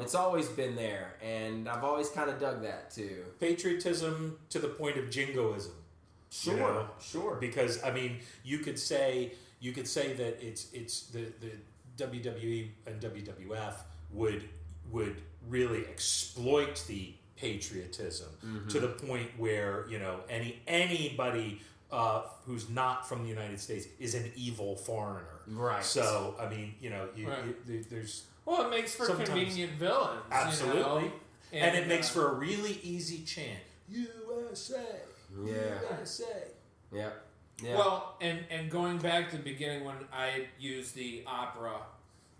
it's always been there, and I've always kind of dug that too. Patriotism to the point of jingoism. Sure. Because I mean, you could say that it's the WWE and WWF would really exploit the patriotism to the point where, you know, anybody who's not from the United States is an evil foreigner. Right. So, I mean, you know, there's... Well, it makes for convenient villains. Absolutely. You know? And it makes for a really easy chant. USA. Yeah. USA. Yeah. Well, and going back to the beginning when I used the opera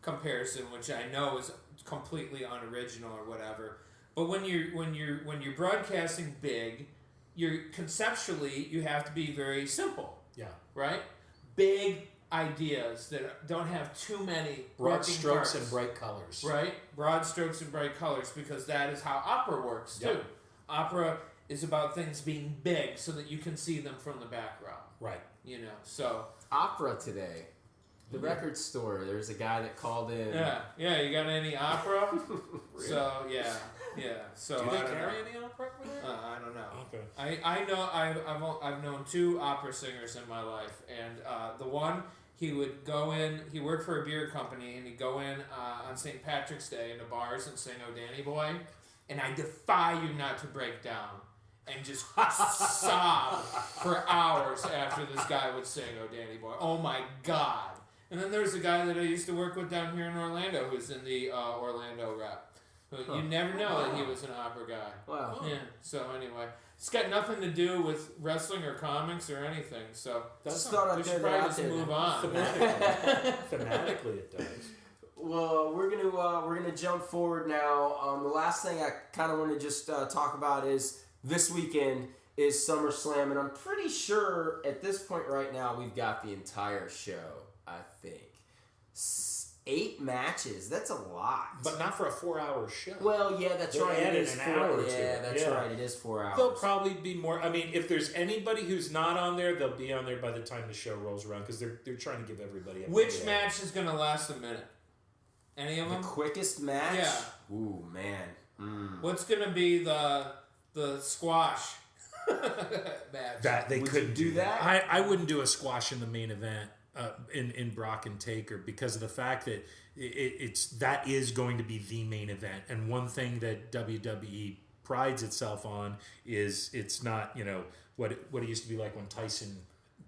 comparison, which I know is completely unoriginal or whatever, but when you're broadcasting big, conceptually you have to be very simple. Yeah. Right? Big ideas that don't have too many broad strokes parts. And bright colors. Right? Broad strokes and bright colors, because that is how opera works too. Opera is about things being big so that you can see them from the background. Right. You know, so opera today. The record store, there's a guy that called in. Yeah, you got any opera? Really? So, yeah. So, do they carry any opera over there? I don't know. Okay. I know, I've known 2 opera singers in my life, and the one, he would go in, he worked for a beer company, and he'd go in on St. Patrick's Day into bars and sing "Oh Danny Boy," and I defy you not to break down and just sob for hours after this guy would sing "Oh Danny Boy." Oh my God. And then there's a guy that I used to work with down here in Orlando who's in the Orlando rep. You never know that he was an opera guy. Wow. Yeah. So anyway, it's got nothing to do with wrestling or comics or anything. So just thought I'd just move on. Thematically, it does. Well, we're gonna jump forward now. The last thing I kind of want to just talk about is this weekend is SummerSlam, and I'm pretty sure at this point right now we've got the entire show. I think 8 matches. That's a lot, but not for a 4-hour show. Well, yeah, that's right. It is 4 hours. Yeah, that's right. It is 4 hours. There'll probably be more. I mean, if there's anybody who's not on there, they'll be on there by the time the show rolls around because they're trying to give everybody a Which match is going to last a minute? Any of them? The quickest match? Yeah. Ooh, man. What's going to be the squash? that they couldn't do that. I wouldn't do a squash in the main event in Brock and Taker because of the fact that that is going to be the main event. And one thing that WWE prides itself on is it's not what it used to be like when Tyson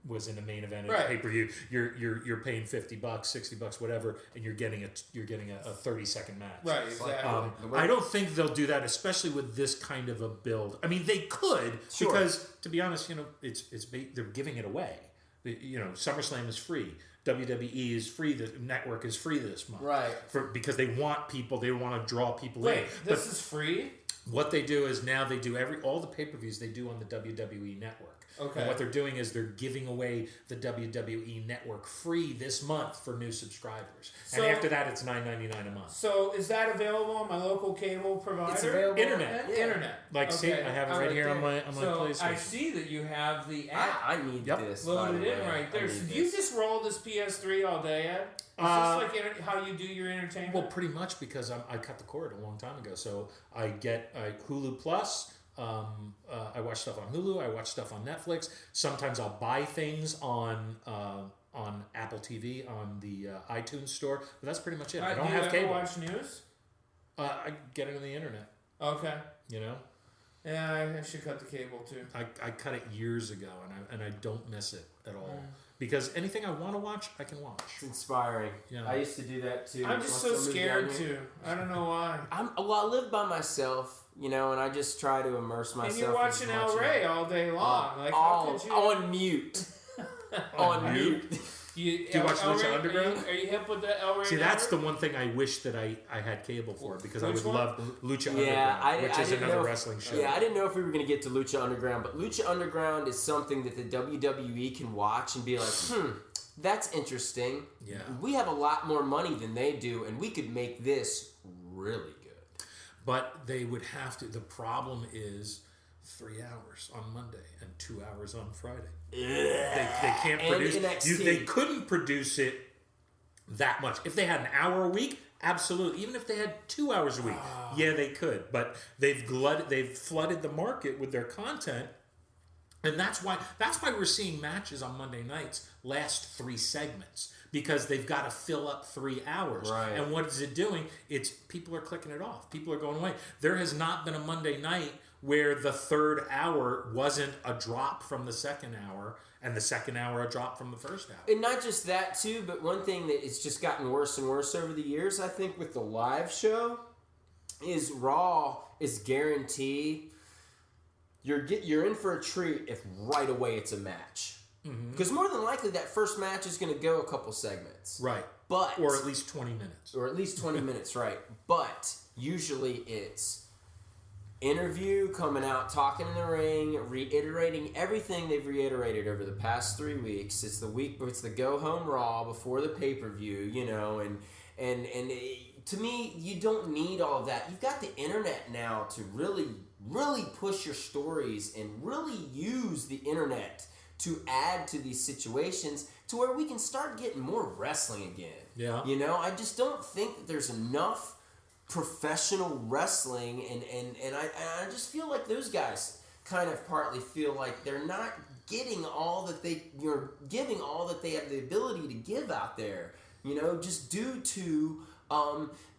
was in the main event at pay-per-view. You're paying $50, $60, whatever, and you're getting a 30-second match. Right, exactly. I don't think they'll do that, especially with this kind of a build. I mean, they could because, to be honest, they're giving it away. SummerSlam is free. WWE is free. The network is free this month, right? Because they want people. They want to draw people in. This is free. What they do is now they do all the pay-per-views they do on the WWE network. Okay. And what they're doing is they're giving away the WWE network free this month for new subscribers. And after that, it's $9.99 a month. So is that available on my local cable provider? It's available. Internet. Internet. See, I have it right here on my PlayStation. So I see that you have the app. I need this. Loaded in right there. So do you just roll this PS3 all day, Ed? Is this like how you do your entertainment? Well, pretty much because I cut the cord a long time ago. So I get Hulu Plus. I watch stuff on Hulu. I watch stuff on Netflix. Sometimes I'll buy things on Apple TV on the iTunes store. But that's pretty much it. I don't have cable. Do you ever watch news? I get it on the internet. Okay. Yeah, I should cut the cable too. I cut it years ago, and I don't miss it at all. Because anything I want to watch, I can watch. It's inspiring. Yeah. I used to do that too. I'm just so scared to. I don't know why. I live by myself, and I just try to immerse myself. And you're watching El Rey all day long. How could you? On mute. On mute. Do you watch Lucha Underground? Are you hip with the El Rey? See, that's the one thing I wish that I had cable for because I would love Lucha Underground, which is another wrestling show. Yeah, I didn't know if we were going to get to Lucha Underground, but Lucha Underground is something that the WWE can watch and be like, that's interesting. Yeah. We have a lot more money than they do, and we could make this really good. But they would have to. The problem is 3 hours on Monday and 2 hours on Friday. They can't produce. They couldn't produce it that much. If they had an hour a week, absolutely. Even if they had 2 hours a week, yeah, they could. But they've flooded the market with their content, and that's why we're seeing matches on Monday nights last 3 segments. Because they've got to fill up 3 hours. Right. And what is it doing? It's people are clicking it off. People are going away. There has not been a Monday night where the third hour wasn't a drop from the second hour and the second hour a drop from the first hour. And not just that too, but one thing that it's just gotten worse and worse over the years, I think, with the live show is Raw is guaranteed you're in for a treat if right away it's a match. Because more than likely that first match is going to go a couple segments. Right. Or at least 20 minutes. Or at least 20 minutes, right. But usually it's interview, coming out, talking in the ring, reiterating everything they've reiterated over the past 3 weeks. It's the go home Raw before the pay-per-view, and to me, you don't need all of that. You've got the internet now to really, really push your stories and really use the internet to add to these situations to where we can start getting more wrestling again. Yeah. I just don't think that there's enough professional wrestling, and I just feel like those guys kind of partly feel like they're not getting all that giving all that they have the ability to give out there, just due to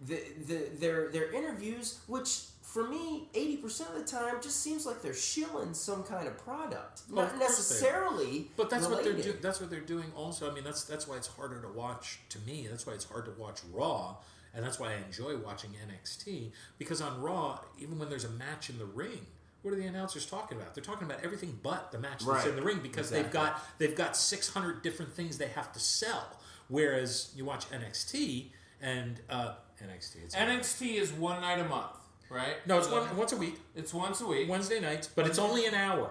their interviews, which for me 80% of the time just seems like they're shilling some kind of product, not necessarily. But that's related. what they're doing. That's what they're doing. Also, I mean, that's why it's harder to watch. To me, that's why it's hard to watch Raw. And that's why I enjoy watching NXT, because on Raw, even when there's a match in the ring, what are the announcers talking about? They're talking about everything but the match that's in the ring, because they've got 600 different things they have to sell. Whereas you watch NXT and NXT is one night a month, right? No, it's once a week. It's once a week. Wednesday nights, but it's only an hour.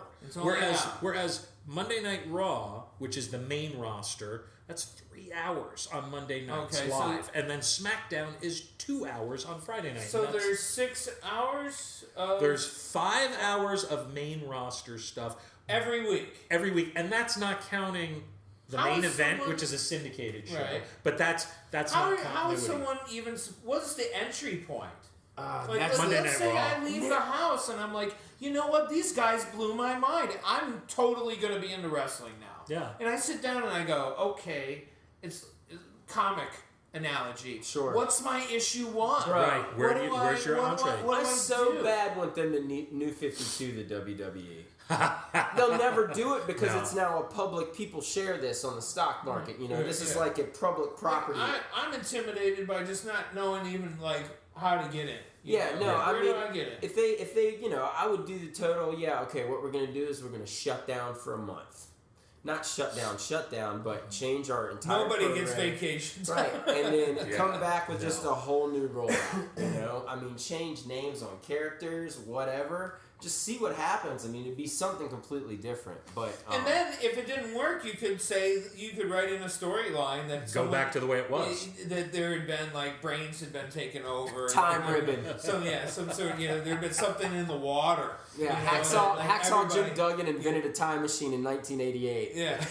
Whereas Monday Night Raw, which is the main roster, that's 3 hours on Monday nights live, and then SmackDown is 2 hours on Friday night. So there's 6 hours. There's 5 hours of main roster stuff every week, and that's not counting the main event, which is a syndicated show. Right. But that's how not how is someone even? What's the entry point? Let's say I leave the house and I'm like, you know what? These guys blew my mind. I'm totally going to be into wrestling now. Yeah. And I sit down and I go, okay, it's comic analogy. Sure. What's my issue 1? Right. Where's your entree? I so bad want them to New 52 the WWE. They'll never do it because it's now a public. People share this on the stock market. You know, this is like a public property. I'm intimidated by just not knowing even like how to get in. Yeah, no, I mean, do I get it? If they, you know, I would do the total. Yeah, okay. What we're gonna do is we're gonna shut down for a month. Not shut down, but change our entire Nobody gets vacations. Right, and then come back with just a whole new rollout, you know? I mean, change names on characters, whatever. Just see what happens. I mean, it'd be something completely different, but... and then, if it didn't work, you could write in a storyline that... Go back to the way it was. That there had been, like, brains had been taken over. Time ribbon. So, some sort of, there had been something in the water. Yeah, Hacksaw Jim Duggan invented a time machine in 1988. Yeah.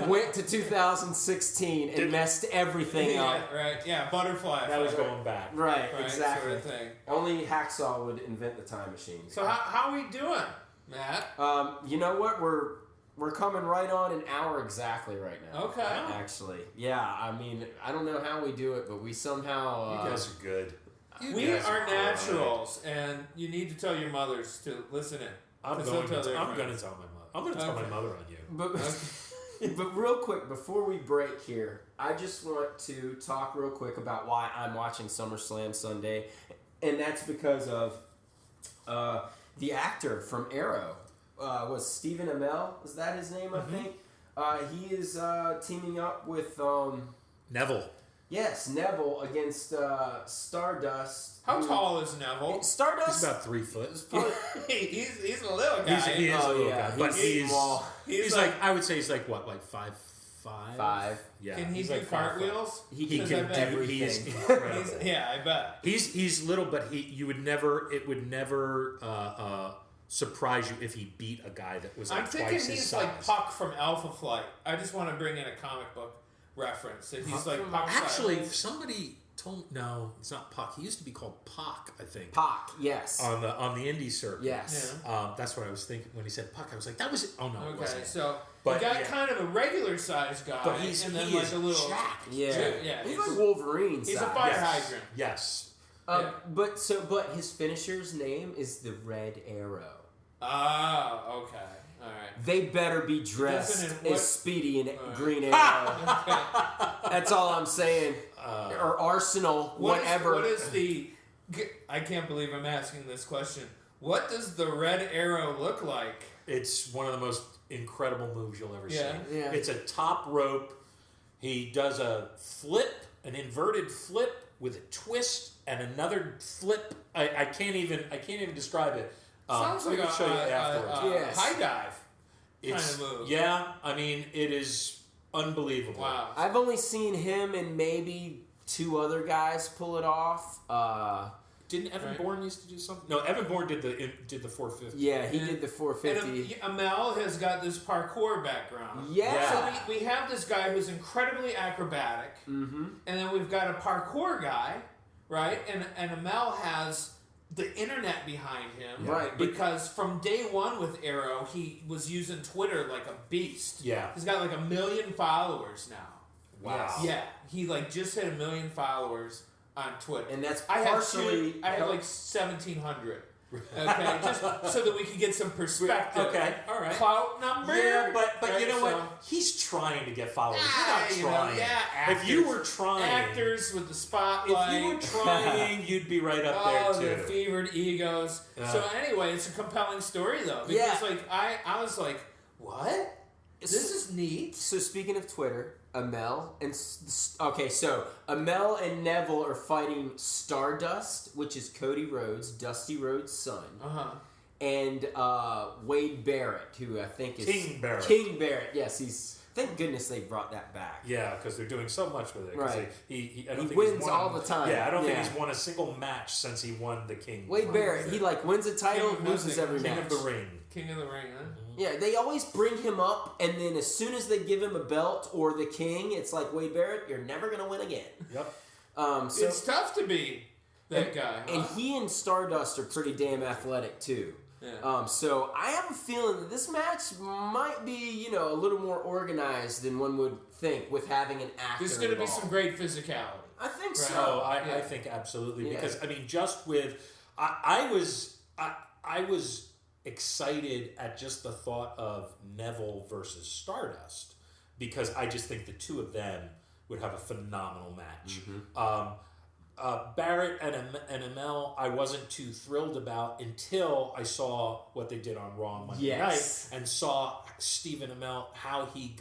Went to 2016 and messed everything up. Right, butterfly. That was going back. Right, exactly. Sort of thing. Only Hacksaw would invent the time machine. So how are we doing, Matt? You know what? We're coming right on an hour exactly right now. Okay. Actually, yeah. I mean, I don't know how we do it, but we somehow... you guys are good. We are naturals, and you need to tell your mothers to listen in. I'm going to tell my mother. I'm going to tell my mother on you. But real quick, before we break here, I just want to talk real quick about why I'm watching SummerSlam Sunday, and that's because of the actor from Arrow. Was Stephen Amell? Is that his name? Mm-hmm. I think he is teaming up with Neville. Yes, Neville against Stardust. How tall is Neville? Stardust? He's about 3 foot. He's a little guy. He is a little guy, but he's small. He's like, I would say he's like what, like 5'5"? 5. Yeah. Can he do like cartwheels? He can do everything. He's incredible. I bet. He's little, but it would never surprise you if he beat a guy that was like I'm thinking twice his he's size. like Puck from Alpha Flight. I just want to bring in a comic book reference that he's like Puck. Actually, somebody told me, no, it's not Puck. He used to be called Pac, I think. Pac, yes. On the indie circuit. Yes. Yeah. That's what I was thinking when he said Puck. I was like, that was it. Oh no, okay, it wasn't. So but, you got kind of a regular sized guy, but he's, and then he like is a little jacked. Yeah. He's like Wolverine. He's a fire hydrant. Yes. But his finisher's name is the Red Arrow. Ah, okay. All right. They better be dressed as Speedy and Green Arrow. Okay. That's all I'm saying. Or Arsenal, whatever. What is the... I can't believe I'm asking this question. What does the Red Arrow look like? It's one of the most incredible moves you'll ever see. Yeah. It's a top rope. He does a flip, an inverted flip with a twist and another flip. I can't even describe it. Sounds like I'll show you afterwards. High dive kind It's, of move. Yeah, I mean, it is unbelievable. Wow. I've only seen him and maybe 2 other guys pull it off. Didn't Evan Bourne used to do something? No, Evan Bourne did the 450. Yeah, he did the 450. And Amel has got this parkour background. Yeah. So we have this guy who's incredibly acrobatic, and then we've got a parkour guy, right? And Amel has the internet behind him, right? Because from day one with Arrow, he was using Twitter like a beast. Yeah, he's got like 1 million follers now. Wow. Yeah, he like just hit 1 million followers on Twitter, and that's I have like 1,700. Okay, just so that we can get some perspective. Okay, all right. Clout number. Yeah, but you know what? He's trying to get followers. You're not trying. Actors, if you were trying, actors with the spotlight. If you were trying, you'd be right up there too. The fevered egos. So anyway, it's a compelling story though, because like I was like, what? This is neat. So speaking of Twitter, Amel and Amel and Neville are fighting Stardust, which is Cody Rhodes, Dusty Rhodes' son, and Wade Barrett, who I think is King Barrett. King Barrett, yes, he's. Thank goodness they brought that back. Yeah, because they're doing so much with it. Right. He wins all the time. Yeah, I don't think he's won a single match since he won the King. Wade Barrett, he wins a title, loses every match. King of the Ring. King of the Ring, huh? Yeah, they always bring him up, and then as soon as they give him a belt or the King, it's like, Wade Barrett, you're never going to win again. Yep. It's tough to be That guy. And he and Stardust are pretty damn athletic too. Yeah. So I have a feeling that this match might be, a little more organized than one would think with having an actor. There's going to be some great physicality. I think right? so. I think absolutely because just with I was excited at just the thought of Neville versus Stardust because I just think the two of them would have a phenomenal match. Mm-hmm. Barrett and Amell, I wasn't too thrilled about until I saw what they did on Raw on Monday night and saw Stephen Amell how he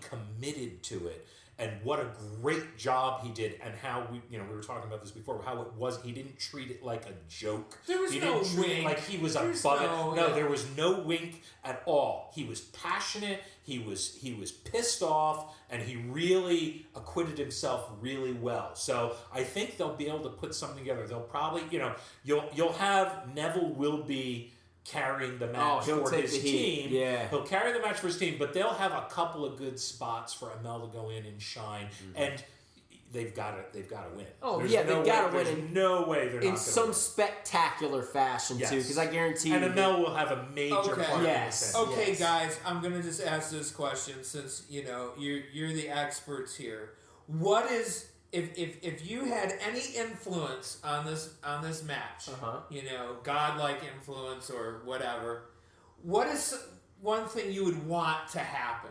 committed to it and what a great job he did and how we were talking about this before how it was he didn't treat it like a joke. There was no wink. Like he was above it. No, there was no wink at all. He was passionate. He was pissed off, and he really acquitted himself really well. So I think they'll be able to put something together. They'll probably, you'll have Neville will be carrying the match for his team. Yeah. He'll carry the match for his team, but they'll have a couple of good spots for Amell to go in and shine. Mm-hmm. And they've got to win. Oh, they've got to win. There's no way they're not in some spectacular fashion too, because I guarantee and Amell will have a major part. Yes. Okay, guys, I'm gonna just ask this question since you're the experts here. What is if you had any influence on this match, godlike influence or whatever, what is one thing you would want to happen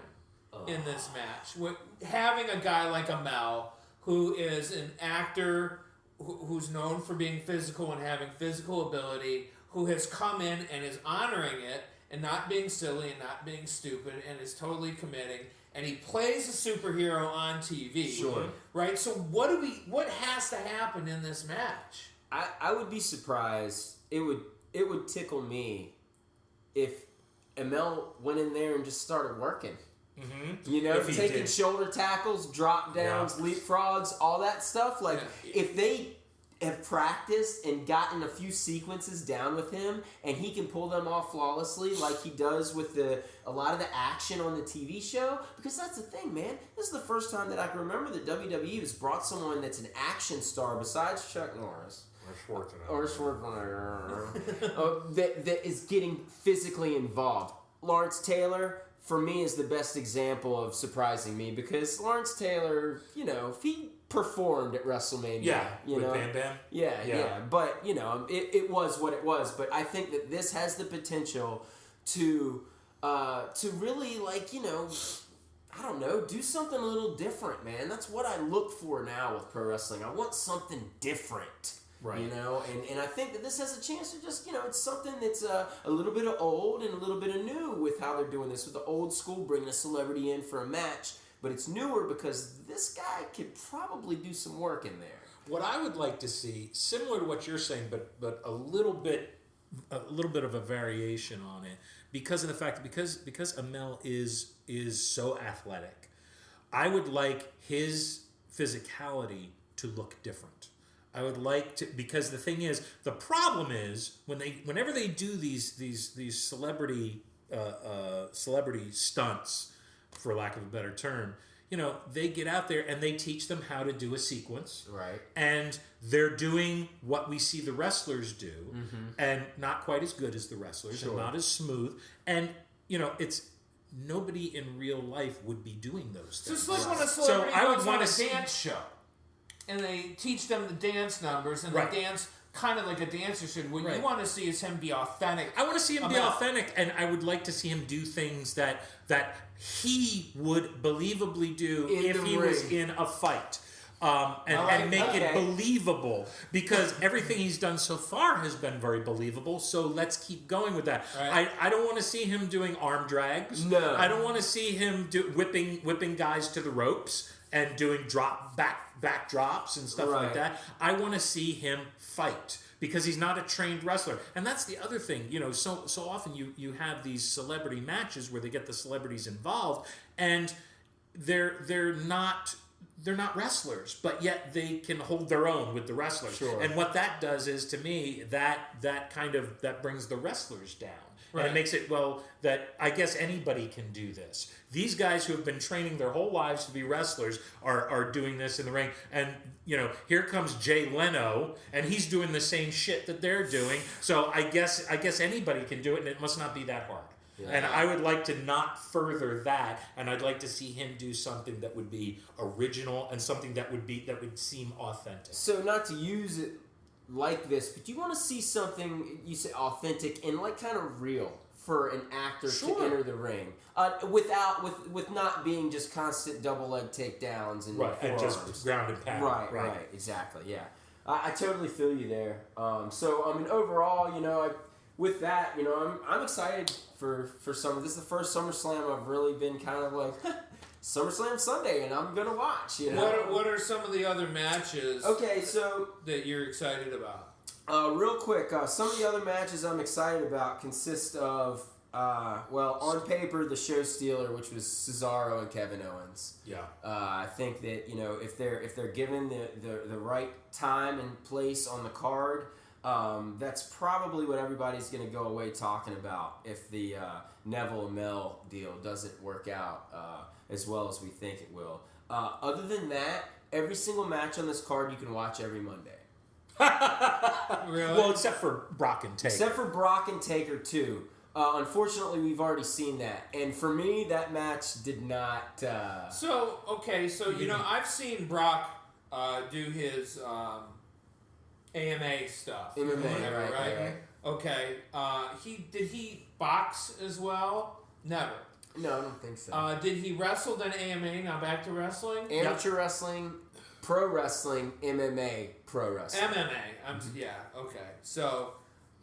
in this match? Having a guy like Amell, who is an actor who's known for being physical and having physical ability, who has come in and is honoring it and not being silly and not being stupid and is totally committing, and he plays a superhero on TV. Sure. Right? So what has to happen in this match? I would be surprised. It would tickle me if Amell went in there and just started working. Mm-hmm. Taking shoulder tackles, drop downs, leapfrogs, all that stuff. Like, if they have practiced and gotten a few sequences down with him, and he can pull them off flawlessly like he does with a lot of the action on the TV show, because that's the thing, man. This is the first time that I can remember that WWE has brought someone that's an action star besides Chuck Norris. Or Schwarzenegger. that is getting physically involved. Lawrence Taylor, for me, is the best example of surprising me, because Lawrence Taylor, he performed at WrestleMania. With Bam Bam. Yeah. But, it was what it was. But I think that this has the potential to really, I don't know, do something a little different, man. That's what I look for now with pro wrestling. I want something different. Right. And I think that this has a chance to just, it's something that's a little bit of old and a little bit of new with how they're doing this. With the old school, bringing a celebrity in for a match, but it's newer because this guy could probably do some work in there. What I would like to see, similar to what you're saying, but a little bit of a variation on it, because of the fact that because Amell is so athletic, I would like his physicality to look different. I would like to, because the thing is, the problem is whenever they do these celebrity stunts, for lack of a better term, they get out there and they teach them how to do a sequence, right? And they're doing what we see the wrestlers do, and not quite as good as the wrestlers, and not as smooth, and it's. Nobody in real life would be doing those things. Just like when a celebrity goes on a dance show. And they teach them the dance numbers, and they dance kind of like a dancer should. What you want to see is him be authentic. I want to see him be authentic, and I would like to see him do things that he would believably do if he was in a fight. And make it believable, because everything he's done so far has been very believable, so let's keep going with that. Right. I don't want to see him doing arm drags. No. I don't want to see him whipping guys to the ropes and doing back drops and stuff like that. I want to see him fight, because he's not a trained wrestler. And that's the other thing, so often you have these celebrity matches where they get the celebrities involved, and they're not wrestlers, but yet they can hold their own with the wrestlers. Sure. And what that does is, to me, that brings the wrestlers down. And it makes it, that I guess anybody can do this. These guys who have been training their whole lives to be wrestlers are doing this in the ring. And, here comes Jay Leno, and he's doing the same shit that they're doing. So I guess anybody can do it, and it must not be that hard. Yeah. And I would like to not further that, and I'd like to see him do something that would be original and something that would seem authentic. So not to use it like this, but you want to see something, you say authentic and like kind of real for an actor to enter the ring, with not being just constant double leg takedowns and and just ground and pound. Right, exactly, yeah. I totally feel you there. So I mean, overall, with that, I'm excited for Summer. This is the first SummerSlam I've really been kind of like SummerSlam Sunday, and I'm gonna watch. What are some of the other matches? Okay, so that you're excited about. Real quick, some of the other matches I'm excited about consist of on paper, the show stealer, which was Cesaro and Kevin Owens. Yeah. I think that if they're given the right time and place on the card. That's probably what everybody's going to go away talking about if the Neville and Mel deal doesn't work out as well as we think it will. Other than that, every single match on this card you can watch every Monday. Really? Well, except for Brock and Taker. Except for Brock and Taker, too. Unfortunately, we've already seen that. And for me, that match did not... So, I've seen Brock do his... AMA stuff. MMA, right? Okay. Did he box as well? Never. No, I don't think so. Did he wrestle then AMA? Now back to wrestling. Amateur wrestling, pro wrestling, MMA, pro wrestling. MMA. Yeah. Okay. So,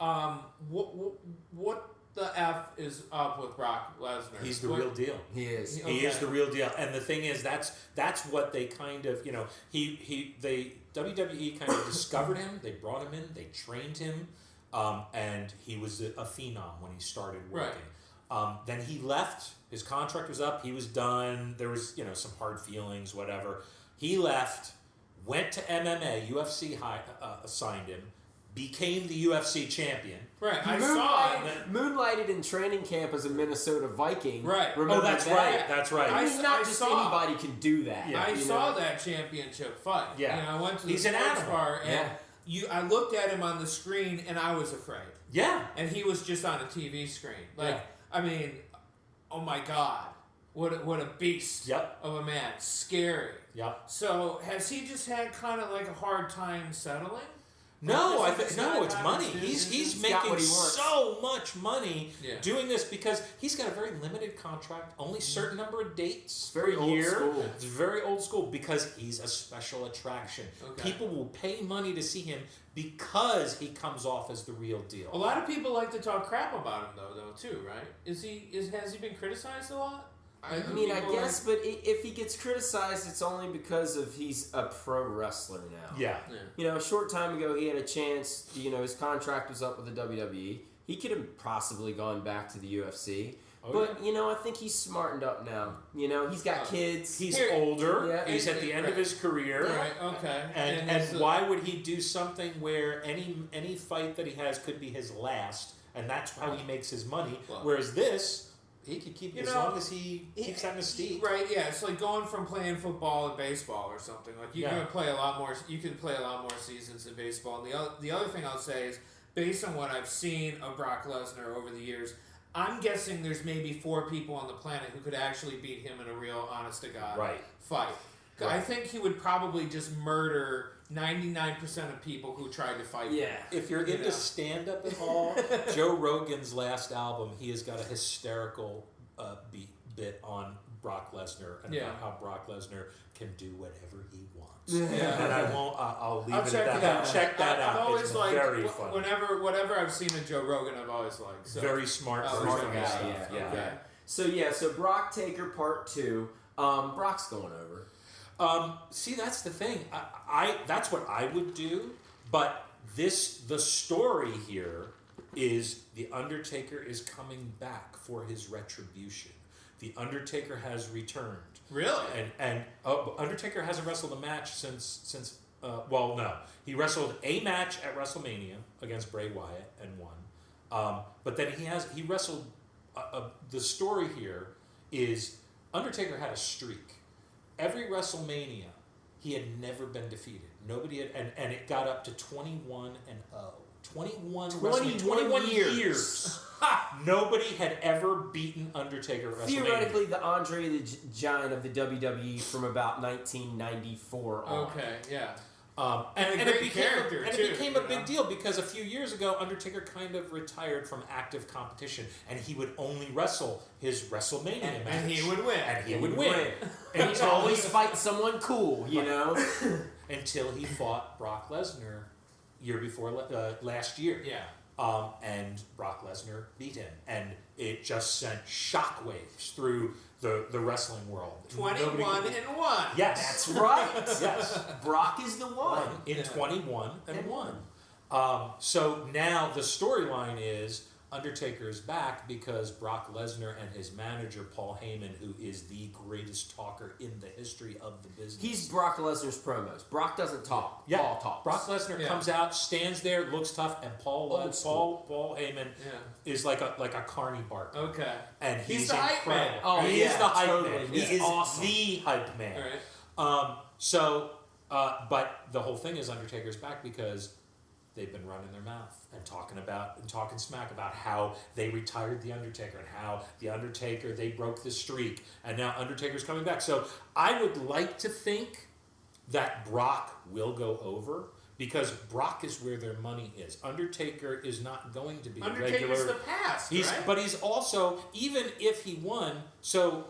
what the F is up with Brock Lesnar? He's the real deal. He is. He is the real deal. And the thing is, that's what they kind of, WWE kind of discovered him. They brought him in. They trained him, and he was a phenom when he started working. Right. Then he left. His contract was up. He was done. There was some hard feelings, whatever. He left, went to MMA. UFC signed him, became the UFC champion. Right, I saw it. Moonlighted in training camp as a Minnesota Viking. Right. That's right. That's right. Anybody can do that. Yeah. I saw that championship fight. Yeah. I went to the sports bar and I looked at him on the screen and I was afraid. Yeah. And he was just on a TV screen. I mean, oh my God. What a beast of a man. Scary. Yep. So has he just had kind of like a hard time settling? No, it's money. He's making so much money doing this because he's got a very limited contract, only a certain number of dates per year. It's very old school because he's a special attraction. Okay. People will pay money to see him because he comes off as the real deal. A lot of people like to talk crap about him though too, right? Has he been criticized a lot? I guess, but if he gets criticized, it's only because he's a pro wrestler now. Yeah. A short time ago, he had a chance. His contract was up with the WWE. He could have possibly gone back to the UFC. But, I think he's smartened up now. He's got kids. He's older. Yeah. He's at the end of his career. Right, okay. And why would he do something where any fight that he has could be his last, and that's how he makes his money, whereas this... He could keep as long as he keeps that mystique. Right, yeah. It's like going from playing football and baseball or something. Like you can play a lot more seasons in baseball. And the other thing I'll say is, based on what I've seen of Brock Lesnar over the years, I'm guessing there's maybe 4 people on the planet who could actually beat him in a real honest to God fight. Right. I think he would probably just murder 99% of people who tried to fight him. If you're into stand-up at all, Joe Rogan's last album, he has got a hysterical bit on Brock Lesnar and about how Brock Lesnar can do whatever he wants. And I'll leave it at that. Check that out. I've always it's liked, very fun. Whatever I've seen of Joe Rogan, I've always liked. So. Very smart guy. Stuff. Okay. So Brock Taker Part 2. Brock's going over. See, that's the thing. I that's what I would do, but the story here is The Undertaker is coming back for his retribution. The Undertaker has returned. Really? And Undertaker hasn't wrestled a match since no. He wrestled a match at WrestleMania against Bray Wyatt and won. But then he wrestled. The story here is Undertaker had a streak. Every WrestleMania, he had never been defeated. Nobody had, and it got up to 21-0. 21 years. Nobody had ever beaten Undertaker at WrestleMania. Theoretically, the Andre the Giant of the WWE from about 1994 on. Okay, yeah. And it became a big deal because a few years ago, Undertaker kind of retired from active competition, and he would only wrestle his WrestleMania match. And he would win. And he would win. And he'd always fight someone cool, you know? Until he fought Brock Lesnar year before last year. Yeah. And Brock Lesnar beat him. And it just sent shockwaves through the wrestling world. 21-1. Yes. That's right. Yes. Brock is the one. In 21-1. So now the storyline is Undertaker is back because Brock Lesnar and his manager, Paul Heyman, who is the greatest talker in the history of the business. He's Brock Lesnar's promos. Brock doesn't talk. Yeah. Paul talks. Brock Lesnar comes out, stands there, looks tough, and Paul Heyman is like a carny barker. Okay. And he's the hype man. Oh, he is the hype man. He's He is awesome. the hype man. All right. But the whole thing is Undertaker's back because they've been running their mouth and talking smack about how they retired the Undertaker and how the Undertaker, they broke the streak, and now Undertaker's coming back. So I would like to think that Brock will go over because Brock is where their money is. Undertaker is not going to be Undertaker's regular. the past, right? But he's also, even if he won, so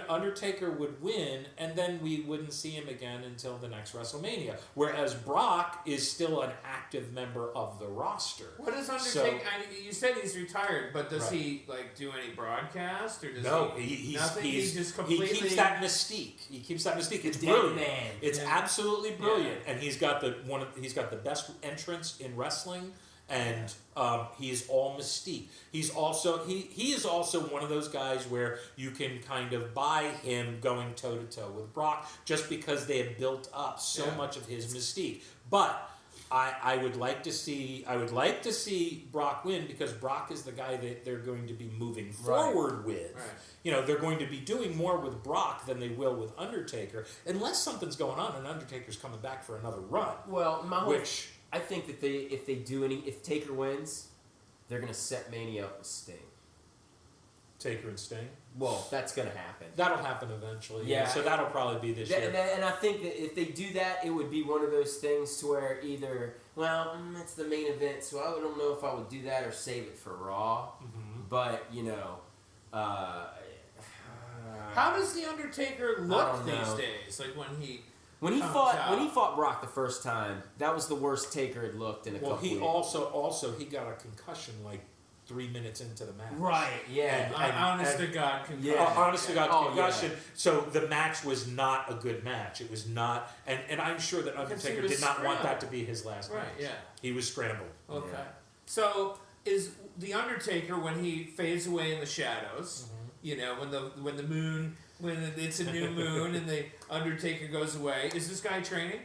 Undertaker would win, and then we wouldn't see him again until the next WrestleMania. Whereas Brock is still an active member of the roster. What does Undertaker? You said he's retired, but does he do any broadcast or does he? Nothing. He just completely. He keeps that mystique. It's brilliant. Man. It's absolutely brilliant, and he's got the best entrance in wrestling. And he's all mystique. He's also he is also one of those guys where you can kind of buy him going toe to toe with Brock just because they have built up so much of his mystique. But I would like to see Brock win because Brock is the guy that they're going to be moving forward with. Right. You know, they're going to be doing more with Brock than they will with Undertaker, unless something's going on and Undertaker's coming back for another run. Well, I think that if Taker wins, they're gonna set Mania up with Sting. Taker and Sting? Well, that's gonna happen. That'll happen eventually. Yeah. So that'll probably be this year. And I think that if they do that, it would be one of those things to where either, it's the main event, so I don't know if I would do that or save it for Raw. Mm-hmm. But how does the Undertaker look these days? Like when he fought Brock the first time, that was the worst Taker had looked in a couple weeks. Well, he got a concussion like 3 minutes into the match. Right, yeah. Honest to God concussion. Honest to God concussion. Yeah. So the match was not a good match. It was not, and I'm sure that Undertaker did not want that to be his last match. Yeah. He was scrambled. Okay. Yeah. So is the Undertaker, when he fades away in the shadows, when the moon, when it's a new moon and the Undertaker goes away, is this guy training?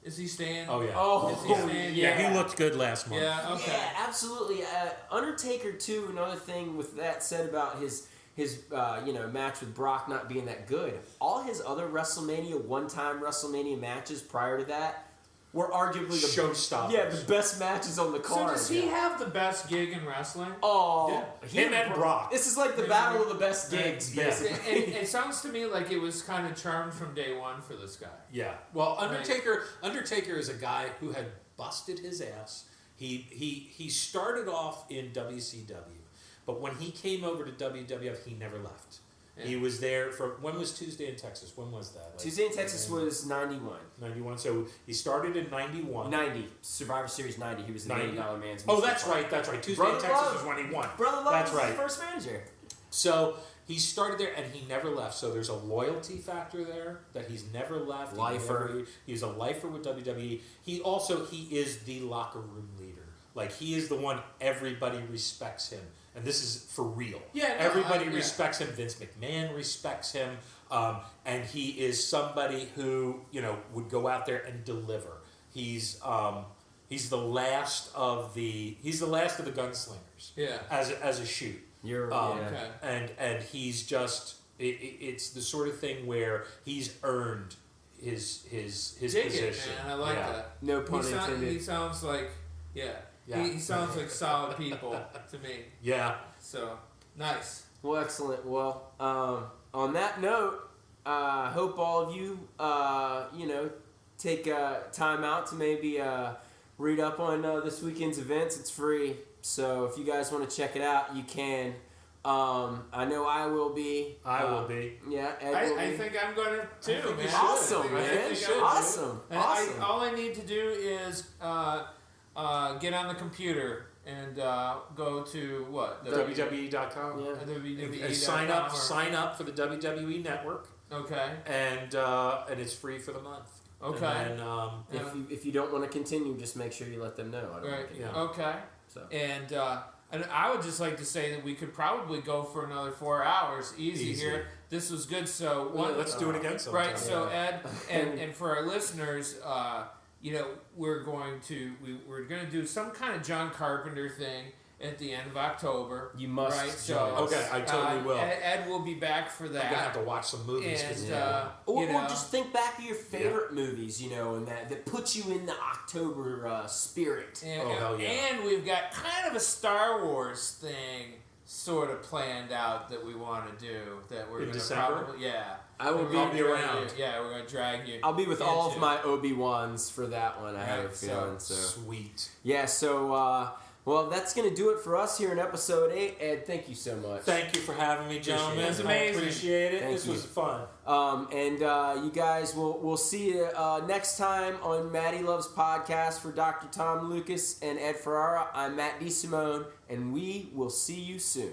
Is he staying? Oh, yeah. Oh, yeah. He looked good last month. Yeah, okay. Yeah, absolutely. Undertaker, too, another thing with that said about his match with Brock not being that good. All his other one-time WrestleMania matches prior to that were arguably the showstoppers. Yeah, the best matches on the card. So does he have the best gig in wrestling? Oh, yeah. Him and Brock. This is like the battle of the best gigs, basically. And it sounds to me like it was kind of charmed from day one for this guy. Yeah. Well, Undertaker is a guy who had busted his ass. He started off in WCW, but when he came over to WWF, he never left. Yeah. He was there when was Tuesday in Texas? When was that? Tuesday in Texas was 91. 91. So he started in 91. 90. Survivor Series 90. He was the $80 man's. Oh, that's right. Tuesday in Texas was when he won. Brother Love was his first manager. So he started there and he never left. So there's a loyalty factor there that he's never left. Lifer. He's a lifer with WWE. He is the locker room leader. Like, he is the one everybody respects him. And this is for real. Yeah, everybody respects him. Vince McMahon respects him. And he is somebody who, would go out there and deliver. He's He's the last of the gunslingers. Yeah. As a shoot. Okay. And he's just it's the sort of thing where he's earned his position. Man, I like that. No pun intended. He sounds like he sounds like solid people to me. Yeah. So nice. Well, excellent. Well, on that note, I hope all of you take time out to maybe read up on this weekend's events. It's free, so if you guys want to check it out, you can. I know I will be. I will be. Yeah, Ed will I be. think I'm going to too, man. Awesome, man. Awesome. All I need to do is get on the computer and go to what? WWE.com. Yeah. WWE.com. And sign up for the WWE Network. Okay. And it's free for the month. Okay. And then, if you don't want to continue, just make sure you let them know. Right. Yeah. Okay. So. And I would just like to say that we could probably go for another 4 hours easy here. This was good. So let's do it again sometime. Right. So Ed, and for our listeners, we're going to do some kind of John Carpenter thing at the end of October. You must. Right. So okay, I totally will. Ed will be back for that. I'm gonna have to watch some movies. Or just think back of your favorite movies, and that puts you in the October spirit. Hell yeah. And we've got kind of a Star Wars thing sort of planned out that we want to do that we're going to probably I'll be around. We're going to drag you. I'll be with all of my Obi-Wans for that one. I have a feeling. So sweet. Yeah. So. Well, that's going to do it for us here in episode 8. Ed, thank you so much. Thank you for having me, gentlemen. It's amazing. I appreciate it. This was fun. And you guys, we'll see you next time on Matty Loves Podcast for Dr. Tom Lucas and Ed Ferrara. I'm Matt D. Simone, and we will see you soon.